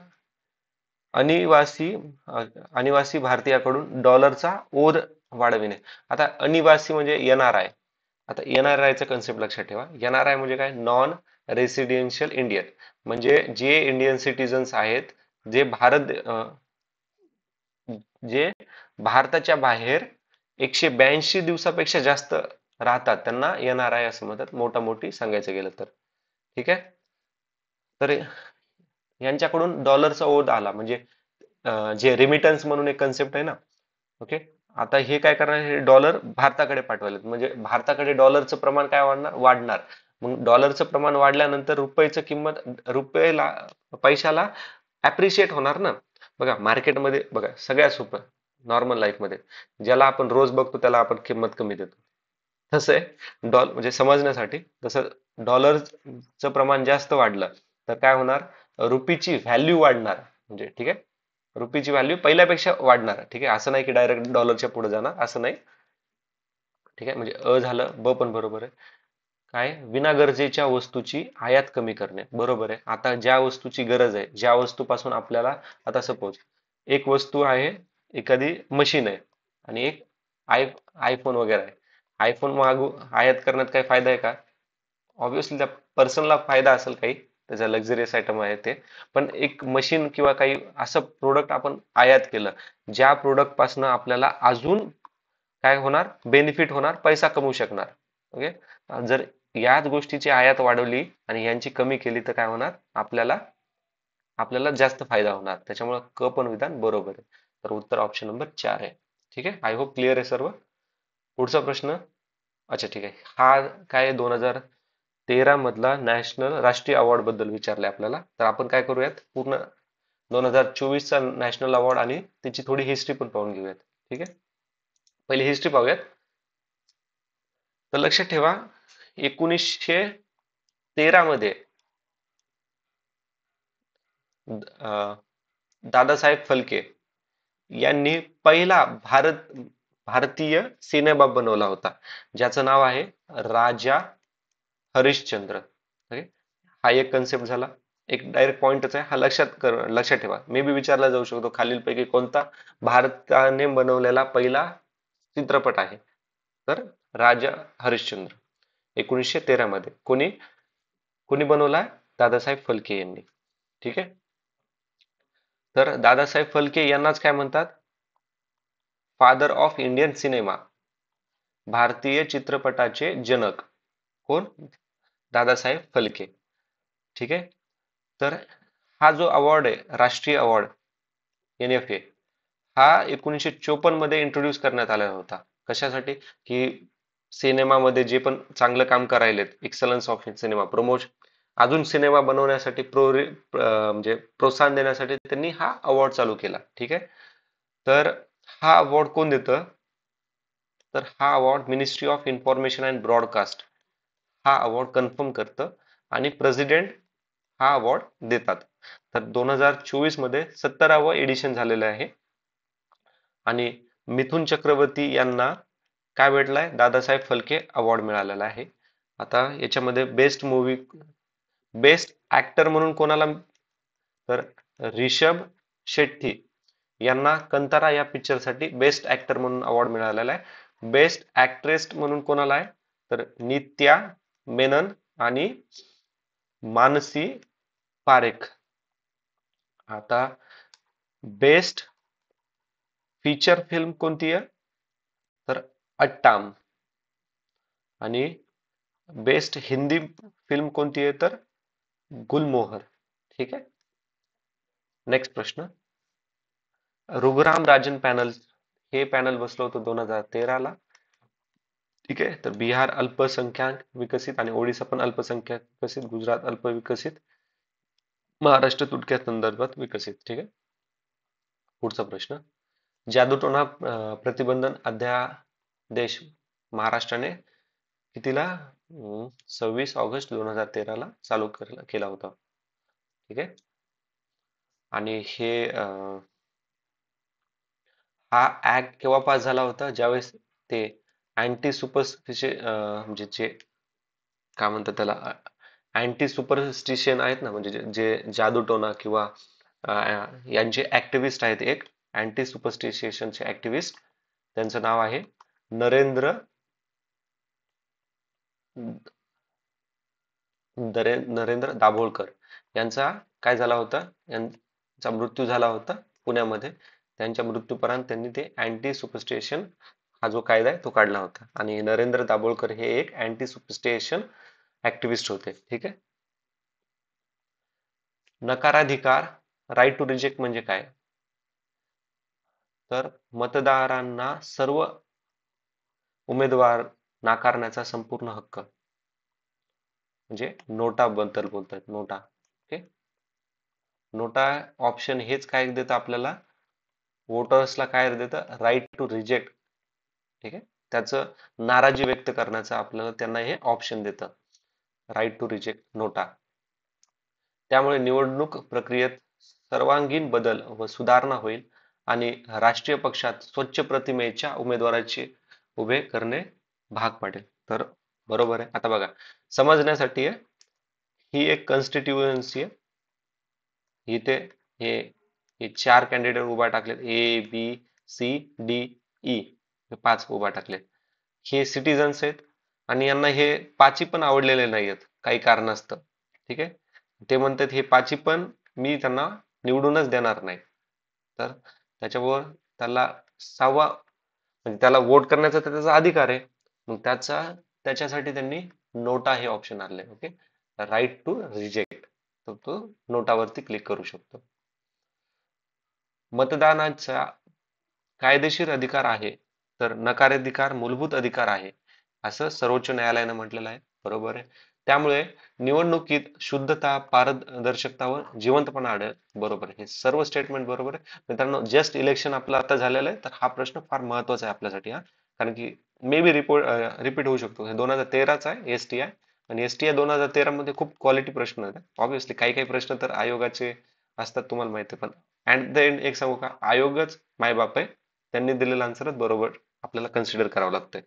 अनिवासी अनिवासी भारतीयाकडून डॉलरचा ओघ वाढविणे. आता अनिवासी म्हणजे NRI. आता NRI चा कन्सेप्ट लक्षात ठेवा. NRI म्हणजे काय, नॉन रेसिडेन्शियल इंडियन. म्हणजे जे इंडियन सिटीजन्स आहेत, जे जे भारताच्या बाहेर 182 दिवसापेक्षा जास्त राहतात, त्यांना NRI असं म्हणतात, मोठी सांगायचं गेलं तर. ठीक आहे. तर यांच्याकडून डॉलरचा ओघ आला, म्हणजे जे रेमिटन्स म्हणून एक कन्सेप्ट आहे ना. ओके. आता हे काय करणार, हे डॉलर भारताकडे पाठवायला, म्हणजे भारताकडे डॉलरचं प्रमाण काय वाढणार. मग डॉलरचं प्रमाण वाढल्यानंतर रुपयाचं किंमत, रुपयाला, पैशाला अप्रिशिएट होणार ना. बघा मार्केटमध्ये, बघा सगळ्यात सोपं, नॉर्मल लाईफ मध्ये ज्याला आपण रोज बघतो त्याला आपण किंमत कमी देतो. तसं आहे म्हणजे समजण्यासाठी, तसं डॉलरचं प्रमाण जास्त वाढलं तर काय होणार, रुपीची व्हॅल्यू वाढणार. म्हणजे ठीक आहे, रुपीची व्हॅल्यू पहिल्यापेक्षा वाढणार. ठीक आहे. असं नाही की डायरेक्ट डॉलरच्या पुढे जाणार, असं नाही. ठीक आहे. म्हणजे झालं, पण बरोबर आहे. काय, विना गरजेच्या वस्तूची आयात कमी करणे, बरोबर आहे. आता ज्या वस्तूची गरज आहे, ज्या वस्तूपासून आपल्याला, आता सपोज एक वस्तू आहे, एखादी मशीन आहे आणि एक आयफोन वगैरे आहे. आयफोन मागू आयात करण्यात काही फायदा आहे का, ऑब्विसली त्या पर्सनला फायदा असेल काही, त्याचा लक्झरियस आयटम आहे ते. पण एक मशीन किंवा काही असं प्रोडक्ट आपण आयात केलं, ज्या प्रोडक्ट पासून आपल्याला अजून काय होणार, बेनिफिट होणार, पैसा कमवू शकणार. ओके. जर याच गोष्टीची आयात वाढवली आणि यांची कमी केली तर काय होणार, आपल्याला आपल्याला जास्त फायदा होणार. त्याच्यामुळे क पण विधान बरोबर आहे. तर उत्तर ऑप्शन नंबर 4 आहे. ठीक आहे. आय होप क्लिअर आहे सर्व. पुढचा प्रश्न. अच्छा ठीक आहे. हा काय 2013 मधला नॅशनल राष्ट्रीय अवॉर्ड बद्दल विचारले आपल्याला. तर आपण काय करूयात, पूर्ण 2024चा नॅशनल अवॉर्ड आणि त्याची थोडी हिस्ट्री पण पाहून घेऊयात. ठीक आहे. पहिले हिस्ट्री पाहूयात. तर लक्षात ठेवा, 1913 मध्ये दादासाहेब फाळके यांनी पहिला भारतीय सिनेमा बनवला होता, ज्याचं नाव आहे राजा हरिश्चंद्र. ओके. हा एक कन्सेप्ट झाला. एक डायरेक्ट पॉइंटच आहे हा, लक्षात ठेवा. मे बी विचारला जाऊ शकतो, खालीलपैकी कोणता भारताने बनवलेला पहिला चित्रपट आहे. तर राजा हरिश्चंद्र 1913 मध्ये कोणी कोणी बनवला? दादासाहेब फाळके यांनी. ठीक आहे. तर दादासाहेब फाळके यांनाच काय म्हणतात? फादर ऑफ इंडियन सिनेमा, भारतीय चित्रपटाचे जनक. कोण? दादासाहेब फाळके. ठीक आहे. तर हा जो अवॉर्ड आहे, राष्ट्रीय अवॉर्ड NFA, हा 1954 मध्ये इंट्रोड्यूस करण्यात आला होता. कशासाठी? की सिनेमामध्ये जे पण चांगलं काम करायलेत, एक्सलन्स ऑफ सिनेमा प्रमोशन, अजून सिनेमा बनवण्यासाठी म्हणजे प्रोत्साहन देण्यासाठी त्यांनी हा अवॉर्ड चालू केला. ठीक आहे. तर हा अवॉर्ड कोण देतं? तर हा award ministry of information and broadcast हा अवॉर्ड कन्फर्म करतं आणि प्रेसिडेंट हा अवॉर्ड देतात. तर 2024 मध्ये 70वा एडिशन झालेलं आहे आणि मिथुन चक्रवर्ती यांना काय भेटलाय? दादासाहेब फाळके अवॉर्ड मिळालेला आहे. आता याच्यामध्ये बेस्ट ऍक्टर म्हणून कोणाला? तर रिषभ शेट्टी यांना कंतारा या पिक्चर साठी बेस्ट ऍक्टर म्हणून अवॉर्ड मिळालेला आहे. बेस्ट ऍक्ट्रेस म्हणून कोणाला आहे? तर नित्या मेनन आणि मानसी पारेख. आता बेस्ट फीचर फिल्म कोणती आहे? तर अट्टाम. आणि बेस्ट हिंदी फिल्म कोणती आहे? तर गुलमोहर. ठीक आहे. नेक्स्ट प्रश्न. रघुराम राजन पॅनल, हे पॅनल बसलं होतं 2013 ला. ठीक आहे. तर बिहार अल्पसंख्याक विकसित आणि ओडिसा पण अल्पसंख्याक विकसित, गुजरात अल्पविकसित, महाराष्ट्र तुटक्या संदर्भात विकसित. ठीक आहे. पुढचा प्रश्न. जादूटोणा प्रतिबंधन अध्यादेश महाराष्ट्राने कितीला? 26 ऑगस्ट 2013 ला चालू केला होता. ठीक आहे. आणि हा ऍक्ट केव्हा पास झाला होता? ज्यावेळेस ते अँटी सुपरस्टिशन, म्हणजे जे काय म्हणतात त्याला, अँटी सुपरस्टिशन आहेत ना, म्हणजे जे जादूटोणा किंवा यांचे ऍक्टिव्हिस्ट आहेत, एक अँटी सुपरस्टिशनचे ऍक्टिव्हिस्ट, त्यांचं नाव आहे नरेंद्र नरेंद्र दाभोळकर. यांचा काय झाला होता? यांचा मृत्यू झाला होता पुण्यामध्ये. त्यांच्या मृत्यूपर्यंत त्यांनी ते अँटी सुपरस्टिशन हा जो कायदा आहे तो काढला होता. आणि नरेंद्र दाभोळकर हे एक अँटी सुपरस्टिशन ऍक्टिव्हिस्ट होते. ठीक आहे. नकाराधिकार, राईट टू रिजेक्ट म्हणजे काय? तर मतदारांना सर्व उमेदवार नाकारण्याचा संपूर्ण हक्क, म्हणजे नोटा बद्दल बोलतात, नोटा. ओके. नोटा ऑप्शन हेच काय देतं आपल्याला? वोटर्सला काय देतं? Right to reject. ठीक आहे. त्याचं नाराजी व्यक्त करण्याचं आपल्याला त्यांना हे ऑप्शन देतं, राईट टू रिजेक्ट नोटा. त्यामुळे निवडणूक प्रक्रियेत सर्वांगीण बदल व सुधारणा होईल आणि राष्ट्रीय पक्षात स्वच्छ प्रतिमेच्या उमेदवाराचे उभे करणे भाग पडेल. तर बरोबर आहे. आता बघा, समजण्यासाठी ही एक कॉन्स्टिट्युएन्सी आहे. इथे हे हे 4 कॅन्डिडेट उभा टाकलेत, ABCDE, हे 5 उभा टाकलेत. हे सिटीजन्स आहेत आणि यांना हे पाचही पण आवडलेले नाही आहेत काही कारणास्तव. ठीक आहे. ते म्हणतात हे पाचही पण मी त्यांना निवडूनच देणार नाही. तर त्याच्यावर त्याला म्हणजे त्याला वोट करण्याचा त्याचा अधिकार आहे. मग त्याच्यासाठी त्यांनी नोटा हे ऑप्शन आणले. ओके. Right to reject. तर तो नोटावरती क्लिक करू शकतो. मतदानाचा कायदेशीर अधिकार आहे तर नकाराधिकार मूलभूत अधिकार आहे असं सर्वोच्च न्यायालयानं म्हटलेलं आहे. बरोबर आहे. त्यामुळे निवडणुकीत शुद्धता, पारदर्शकता व जिवंतपणा आढळेल. बरोबर आहे. हे सर्व स्टेटमेंट बरोबर आहे. मित्रांनो, जस्ट इलेक्शन आपलं आता झालेलं आहे, तर हा प्रश्न फार महत्वाचा आहे आपल्यासाठी. हा, कारण की मे बी रिपीट होऊ शकतो. हे 2013चा आहे एसटीआय, आणि एसटीआय 2013 मध्ये खूप क्वालिटी प्रश्न आहेत. ऑब्व्हियसली काही काही प्रश्न तर आयोगाचे असतात, तुम्हाला माहिती आहे. पण ऍट द एंड एक सांगू का, आयोगच मायबाप आहे. त्यांनी दिलेलं आन्सरच बरोबर आपल्याला कन्सिडर करावं लागतंय.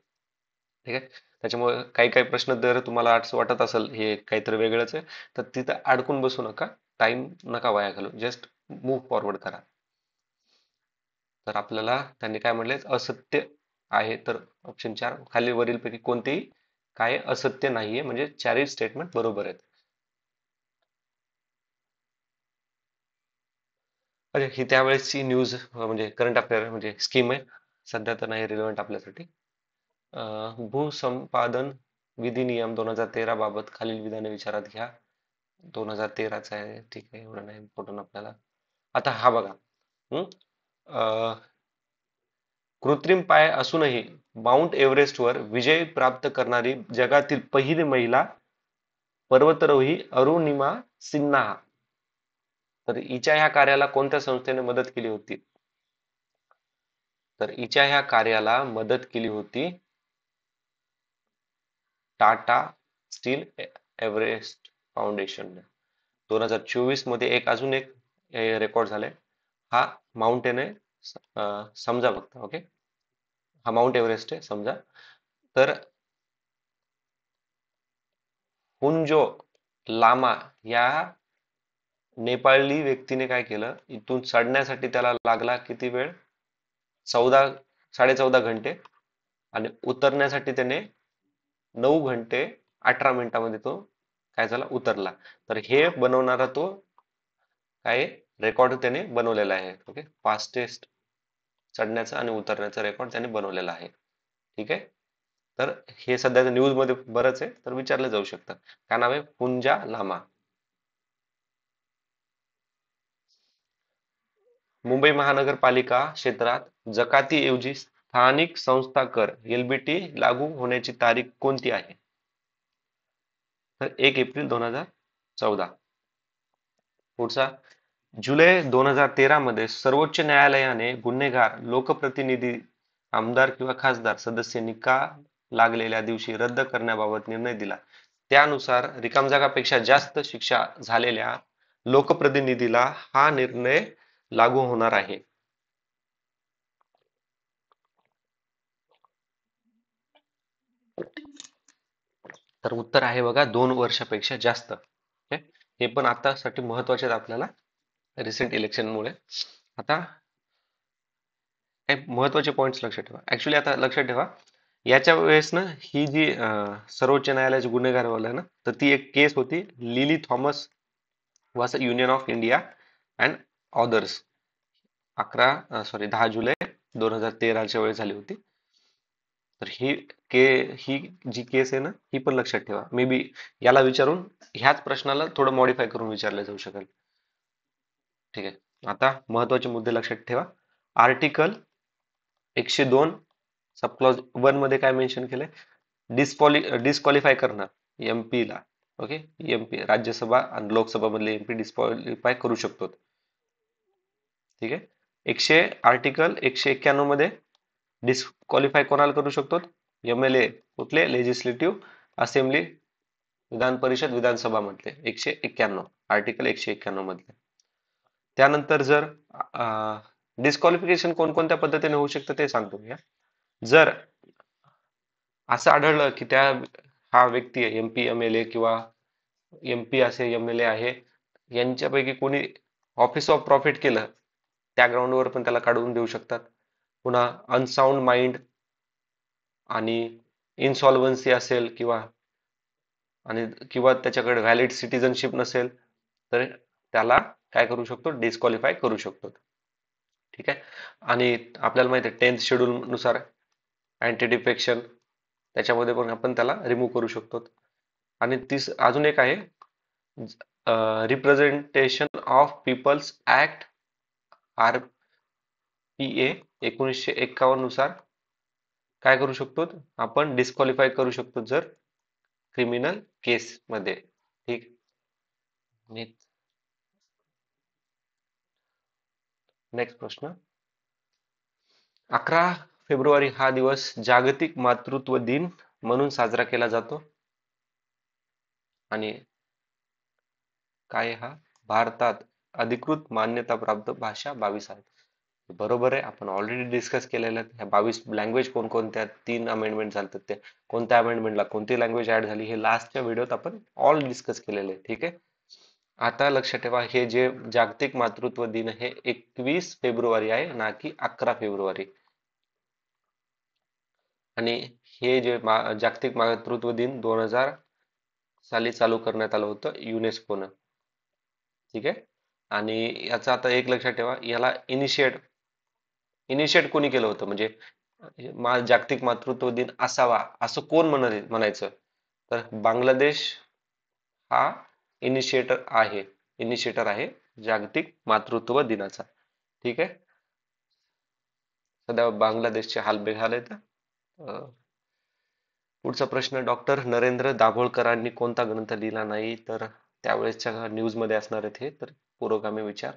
ठीक आहे. त्याच्यामुळे काही काही प्रश्न जर तुम्हाला असं वाटत असेल हे काहीतरी वेगळंच आहे, तर तिथं अडकून बसू नका. टाइम नका वाया घालू. जस्ट मूव्ह फॉरवर्ड करा. तर आपल्याला त्यांनी काय म्हटले, असत्य आहे तर ऑप्शन 4 खाली वरीलपैकी कोणतेही काय असत्य नाहीये, म्हणजे चारही स्टेटमेंट बरोबर आहेत. अरे, ही त्यावेळेसची न्यूज म्हणजे करंट अफेअर म्हणजे स्कीम आहे. सध्या तर नाही रिलेव्हंट आपल्यासाठी. भूसंपादन विधिनियम 2013 बाबत खालील विधाने विचारात घ्या. 2013चा आहे, ठीक आहे, एवढं नाही इम्पॉर्टंट आपल्याला. आता हा बघा. हं? अं, कृत्रिम पाय असूनही माउंट एव्हरेस्टवर विजय प्राप्त करणारी जगातील पहिली महिला पर्वतारोही अरुणिमा सिन्हा. तर हिच्या ह्या कार्याला कोणत्या संस्थेने मदत केली होती? तर हिच्या ह्या कार्याला मदत केली होती टाटा स्टील एव्हरेस्ट फाउंडेशन. 2024 मध्ये अजून एक रेकॉर्ड झाले. हा माउंटेन आहे. समजा फक्त. ओके, हा माउंट एव्हरेस्ट आहे समजा. तर हुंजो लामा या नेपाळी व्यक्तीने काय केलं, इथून चढण्यासाठी त्याला लागला किती वेळ? 14.5 घंटे. आणि उतरण्यासाठी त्याने 9 घंटे 18 मिनिटांमध्ये तो काय झाला, उतरला. तर हे बनवणारा तो काय रेकॉर्ड त्याने बनवलेला आहे. ओके, फास्टेस्ट चढण्याचा आणि उतरण्याचा रेकॉर्ड त्याने बनवलेला आहे. ठीक आहे. तर हे सध्या न्यूज मध्ये बरंच आहे, तर विचारलं जाऊ शकतं. काय नाव आहे? पुंजा लामा. मुंबई महानगरपालिका क्षेत्रात जकातीऐवजी स्थानिक संस्था कर एलबीटी लागू होण्याची तारीख कोणती आहे? तर 1 एप्रिल 2014. पुढचा, जुलै 2013 मध्ये सर्वोच्च न्यायालयाने गुन्हेगार लोकप्रतिनिधी, आमदार किंवा खासदार सदस्य का लागलेल्या दिवशी रद्द करण्याबाबत निर्णय दिला. त्यानुसार रिकामजागापेक्षा जास्त शिक्षा झालेल्या लोकप्रतिनिधीला हा निर्णय लागू होणार आहे. तर उत्तर आहे बघा, 2 वर्षापेक्षा जास्त. ओके? हे पण आतासाठी महत्वाचे आहेत आपल्याला, रिसेंट इलेक्शनमुळे. आता काही महत्वाचे पॉइंट्स लक्षात ठेवा. ऍक्च्युली आता लक्षात ठेवा, याच्या वेळेस ना ही जी सर्वोच्च न्यायालयाची गुन्हेगारवाला ना, तर ती एक केस होती लिली थॉमस वास union of India and others. 10 जुलै 2013च्या वेळेस झाली होती. तर ही जी केस आहे ना, ही पण लक्षात ठेवा. मे बी याला विचारून ह्याच प्रश्नाला थोडं मॉडिफाय करून विचारलं जाऊ शकेल. ठीक आहे. आता महत्वाचे मुद्दे लक्षात ठेवा. आर्टिकल 102 सब क्लॉज 1 मध्ये काय मेन्शन केलंय? डिस्क्वालिफाय करणं एमपी ला. ओके, एमपी राज्यसभा आणि लोकसभा मधले एमपी डिस्क्वालिफाय करू शकतो. ठीक आहे. आर्टिकल 191 मध्ये डिस्क्वालिफाय कोणाला करू शकतो? एमएलए. कुठले? लेजिस्लेटिव्ह असेंब्ली, विधान परिषद, विधानसभा मधले. 191, आर्टिकल 191 मधले. त्यानंतर जर डिस्क्वालिफिकेशन कोणकोणत्या पद्धतीने होऊ शकतं ते सांगतो मी. जर असं आढळलं की हा व्यक्ती एमपी, एमएलए किंवा एमपी असे एमएलए आहे, यांच्यापैकी कोणी ऑफिस ऑफ प्रॉफिट केलं, त्या ग्राउंडवर पण त्याला काढून देऊ शकतात. पुन्हा अनसाउंड माइंड आणि इनसॉल्व्हन्सी असेल किंवा त्याच्याकडे व्हॅलिड सिटिझनशिप नसेल, तर त्याला काय करू शकतो? डिस्क्वालिफाय करू शकतो. ठीक आहे. आणि आपल्याला माहिती आहे 10th शेड्यूल नुसार अँटी डिफेक्शन, त्याच्यामध्ये पण आपण त्याला रिमूव्ह करू शकतो. आणि अजून एक आहे, representation of people's act RPA 1951 नुसार काय करू शकतो आपण डिस्क्वालिफाय करू शकतो जर क्रिमिनल केस मध्ये. ठीक. नेक्स्ट प्रश्न. 11 फेब्रुवारी हा दिवस जागतिक मातृत्व दिन म्हणून साजरा केला जातो आणि काय हा भारतात अधिकृत मान्यता प्राप्त भाषा 22 आहेत. बरोबर आहे. आपण ऑलरेडी डिस्कस केलेलं ह्या 22 लँग्वेज कोणकोणत्या 3 अमेंडमेंट झालतात ते कोणत्या अमेंडमेंटला कोणती लँग्वेज ऍड झाली हे लास्टच्या व्हिडिओत आपण ऑल डिस्कस केलेले आहे. ठीक आहे. आता लक्षात ठेवा हे जे जागतिक मातृत्व दिन हे 21 फेब्रुवारी आहे ना की 11 फेब्रुवारी. आणि हे जे जागतिक मातृत्व दिन 2000 साली चालू करण्यात आलं होतं युनेस्कोनं. ठीक आहे. आणि याचा आता एक लक्षात ठेवा याला इनिशिएट कोणी केलं होतं म्हणजे जागतिक मातृत्व दिन असावा असं कोण म्हणायचं तर बांगलादेश हा इनिशिएटर आहे जागतिक मातृत्व दिनाचा. ठीक आहे. सध्या बांगलादेशचे हाल बेहाल आहेत. पुढचा प्रश्न. डॉक्टर नरेंद्र दाभोळकरांनी कोणता ग्रंथ लिहिला नाही तर त्यावेळेसच्या न्यूज मध्ये असणार आहेत हे तर पुरोगामी विचार.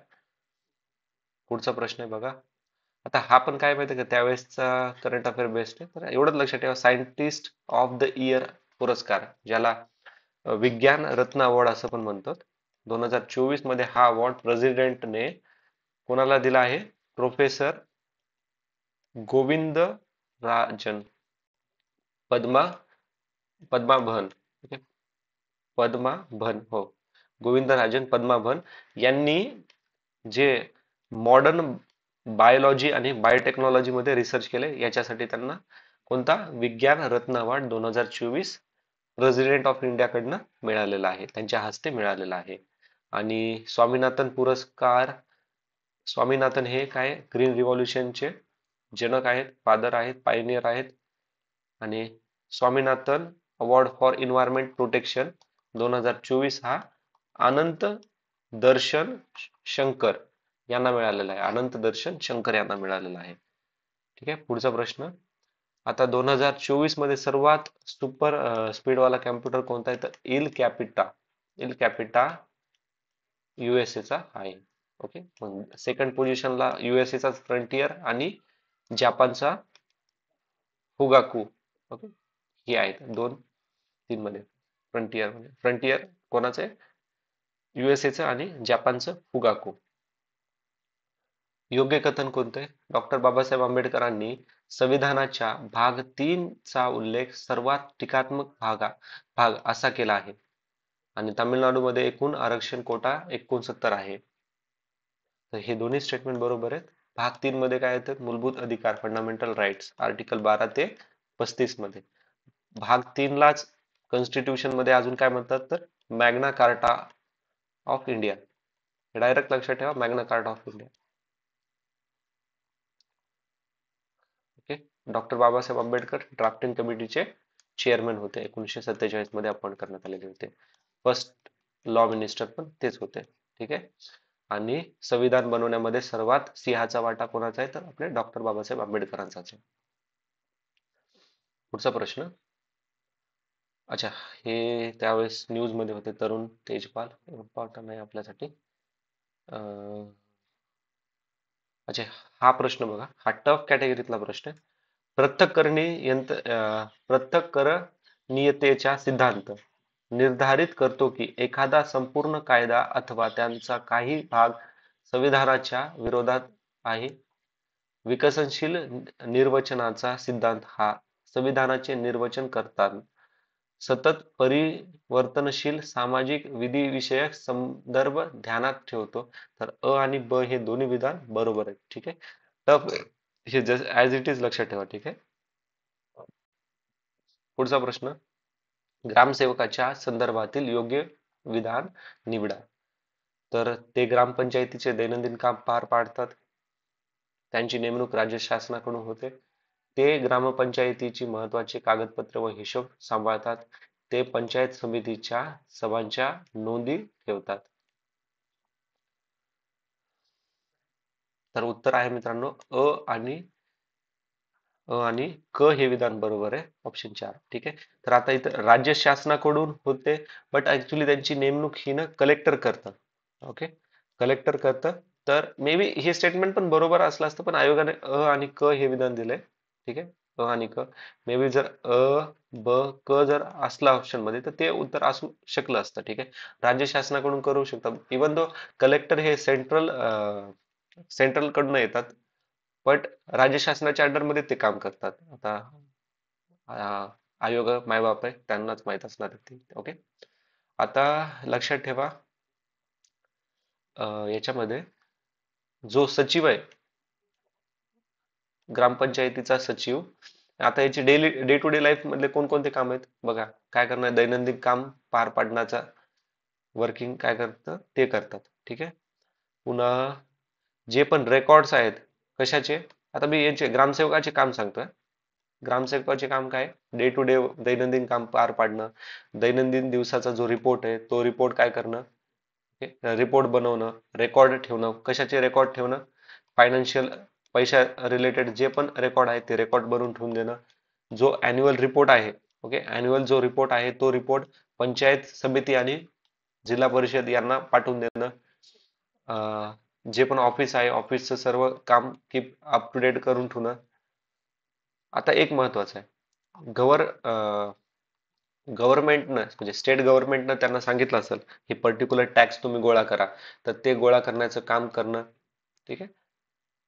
पुढचा प्रश्न आहे बघा. आता हा पण काय माहिती का त्यावेळेसचा करंट अफेअर बेस्ड आहे तर एवढंच लक्षात ठेवा सायंटिस्ट ऑफ द इयर पुरस्कार ज्याला विज्ञान रत्न अवॉर्ड असं पण म्हणतात 2024 मध्ये हा अवॉर्ड प्रेसिडेंटने कोणाला दिला आहे प्रोफेसर गोविंद राजन पद्माभन. ठीक आहे. पद्माभन हो गोविंदराजन पद्माभन यांनी जे मॉडर्न बायोलॉजी आणि बायोटेक्नॉलॉजी मध्ये रिसर्च केले याच्यासाठी त्यांना कोणता विज्ञान रत्न अवॉर्ड 2024 प्रेसिडेंट ऑफ इंडिया कडनं मिळालेला आहे त्यांच्या हस्ते मिळालेला आहे. आणि स्वामीनाथन हे काय ग्रीन रिव्होल्यूशनचे जनक आहेत फादर आहेत पायनियर आहेत. आणि Swaminathan award for environment protection 2024 हा अनंत दर्शन शंकर यांना मिळालेला आहे अनंत दर्शन शंकर यांना मिळालेला आहे. ठीक आहे. पुढचा प्रश्न. आता 2024 मध्ये सर्वात सुपर स्पीडवाला कॅम्प्युटर कोणता आहे तर इल कॅपिटा USA चा आहे. ओके. सेकंड पोझिशनला USA चा फ्रंटियर आणि जपानचा फुगाकू. ओके. ही आहेत 2-3 मध्ये फ्रंटियर कोणाचं आहे USA चं आणि जपानचं फुगाकू. योग्य कथन कोणतं आहे डॉक्टर बाबासाहेब आंबेडकरांनी संविधानाच्या भाग 3 चा उल्लेख सर्वात टीकात्मक भाग असा केला आहे आणि तामिळनाडूमध्ये एकूण आरक्षण कोटा 69 आहे. तर हे दोन्ही स्टेटमेंट बरोबर आहेत. भाग 3 मध्ये काय येतात मूलभूत अधिकार फंडामेंटल राईट्स आर्टिकल 12 ते 35 मध्ये. भाग 3 लाच कॉन्स्टिट्यूशन मध्ये अजून काय म्हणतात तर Magna carta of India. Direct लक्षात ठेवा Magna carta of India. Okay. Doctor Babasaheb Ambedkar drafting कमिटीचे चेअरमॅन होते 1947 मध्ये अपॉइंट करण्यात आलेले होते. फर्स्ट लॉ मिनिस्टर पण तेच होते. ठीक आहे. आणि संविधान बनवण्यामध्ये सर्वात सिंहाचा वाटा कोणाचा आहे तर आपले डॉक्टर बाबासाहेब आंबेडकरांचाच आहे. पुढचा प्रश्न. अच्छा हे त्यावेळेस न्यूज मध्ये होते तरुण तेजपाल इम्पॉर्टंट आहे आपल्यासाठी. अच्छा हा प्रश्न बघा हा टफ कॅटेगरीतला प्रश्न आहे. पृथक करनीयतेचा सिद्धांत निर्धारित करतो की एखादा संपूर्ण कायदा अथवा त्यांचा काही भाग संविधानाच्या विरोधात आहे. विकसनशील निर्वचनाचा सिद्धांत हा संविधानाचे निर्वचन करतात सतत परिवर्तनशील सामाजिक विधिविषयक संदर्भ ध्यानात ठेवतो. तर अ आणि ब हे दोन्ही विधान बरोबर आहेत. ठीक आहे. टफ हे जस्ट ऍज इट इज लक्षात ठेवा. ठीक आहे. पुढचा प्रश्न. ग्रामसेवकाच्या संदर्भातील योग्य विधान निवडा. तर ते ग्रामपंचायतीचे दैनंदिन काम पार पाडतात. त्यांची नेमणूक राज्य शासनाकडून होते. ते ग्रामपंचायतीची महत्वाची कागदपत्र व हिशोब सांभाळतात. ते पंचायत समितीच्या सभांच्या नोंदी ठेवतात. तर उत्तर आहे मित्रांनो अ आणि क हे विधान बरोबर आहे, ऑप्शन 4. ठीक आहे. तर आता इथं राज्य शासनाकडून होते, बट ऍक्च्युली त्यांची नेमणूक ही ना कलेक्टर करतं. ओके, कलेक्टर करतं. तर मे बी हे स्टेटमेंट पण बरोबर असलं असतं, पण आयोगाने आणि क हे विधान दिलंय. ठीक आहे, आणि क. मे बी जर ब क जर असला ऑप्शन मध्ये तर ते उत्तर असू शकलं असतं. ठीक आहे, राज्य शासनाकडून करू शकतात. इवन दो कलेक्टर हे सेंट्रल कडनं येतात, बट राज्य शासनाच्या अंडरमध्ये ते काम करतात. आता आयोग मायबाप आहे, त्यांनाच माहित असणार ते. ओके, आता लक्षात ठेवा, याच्यामध्ये जो सचिव आहे, ग्रामपंचायतीचा सचिव, आता याची डे टू डे लाईफ मधले कोणकोणते काम आहेत बघा. काय करणार, दैनंदिन काम पार पाडण्याचा वर्किंग काय करतं ते करतात. ठीक आहे. पुन्हा जे पण रेकॉर्ड्स आहेत कशाचे, आता मी यांचे ग्रामसेवकाचे काम सांगतोय. ग्रामसेवकाचे काम काय, डे टू डे दैनंदिन काम पार पाडणं, दैनंदिन दिवसाचा जो रिपोर्ट आहे तो रिपोर्ट काय करणं, रिपोर्ट बनवणं, रेकॉर्ड ठेवणं. कशाचे रेकॉर्ड ठेवणं, फायनान्शियल, पैशा रिलेटेड जे पण रेकॉर्ड आहे ते रेकॉर्ड बनवून ठेवून देणं. जो अॅन्युअल रिपोर्ट आहे, ओके, अॅन्युअल जो रिपोर्ट आहे तो रिपोर्ट पंचायत समिती आणि जिल्हा परिषद यांना पाठवून देणं. जे पण ऑफिस आहे ऑफिसचं सर्व काम कीप अप टू डेट करून ठेवणं. आता एक महत्वाचं आहे, गव्हर्नमेंटनं म्हणजे स्टेट गव्हर्नमेंटनं त्यांना सांगितलं असेल की पर्टिक्युलर टॅक्स तुम्ही गोळा करा, तर ते गोळा करण्याचं काम करणं. ठीक आहे,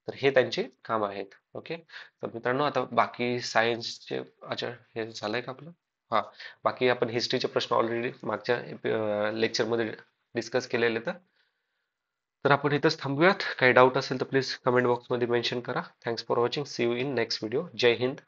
तर हे त्यांचे काम आहेत. ओके, तर मित्रांनो आता बाकी सायन्सचे, अच्छा हे झालंय का आपलं? हा, बाकी आपण हिस्ट्रीचे प्रश्न ऑलरेडी मागच्या लेक्चरमध्ये डिस्कस केलेले. तर आपण इथंच थांबूयात. काही डाऊट असेल तर प्लीज कमेंट बॉक्समध्ये मेन्शन करा. Thanks for watching. See you in next video. जय हिंद.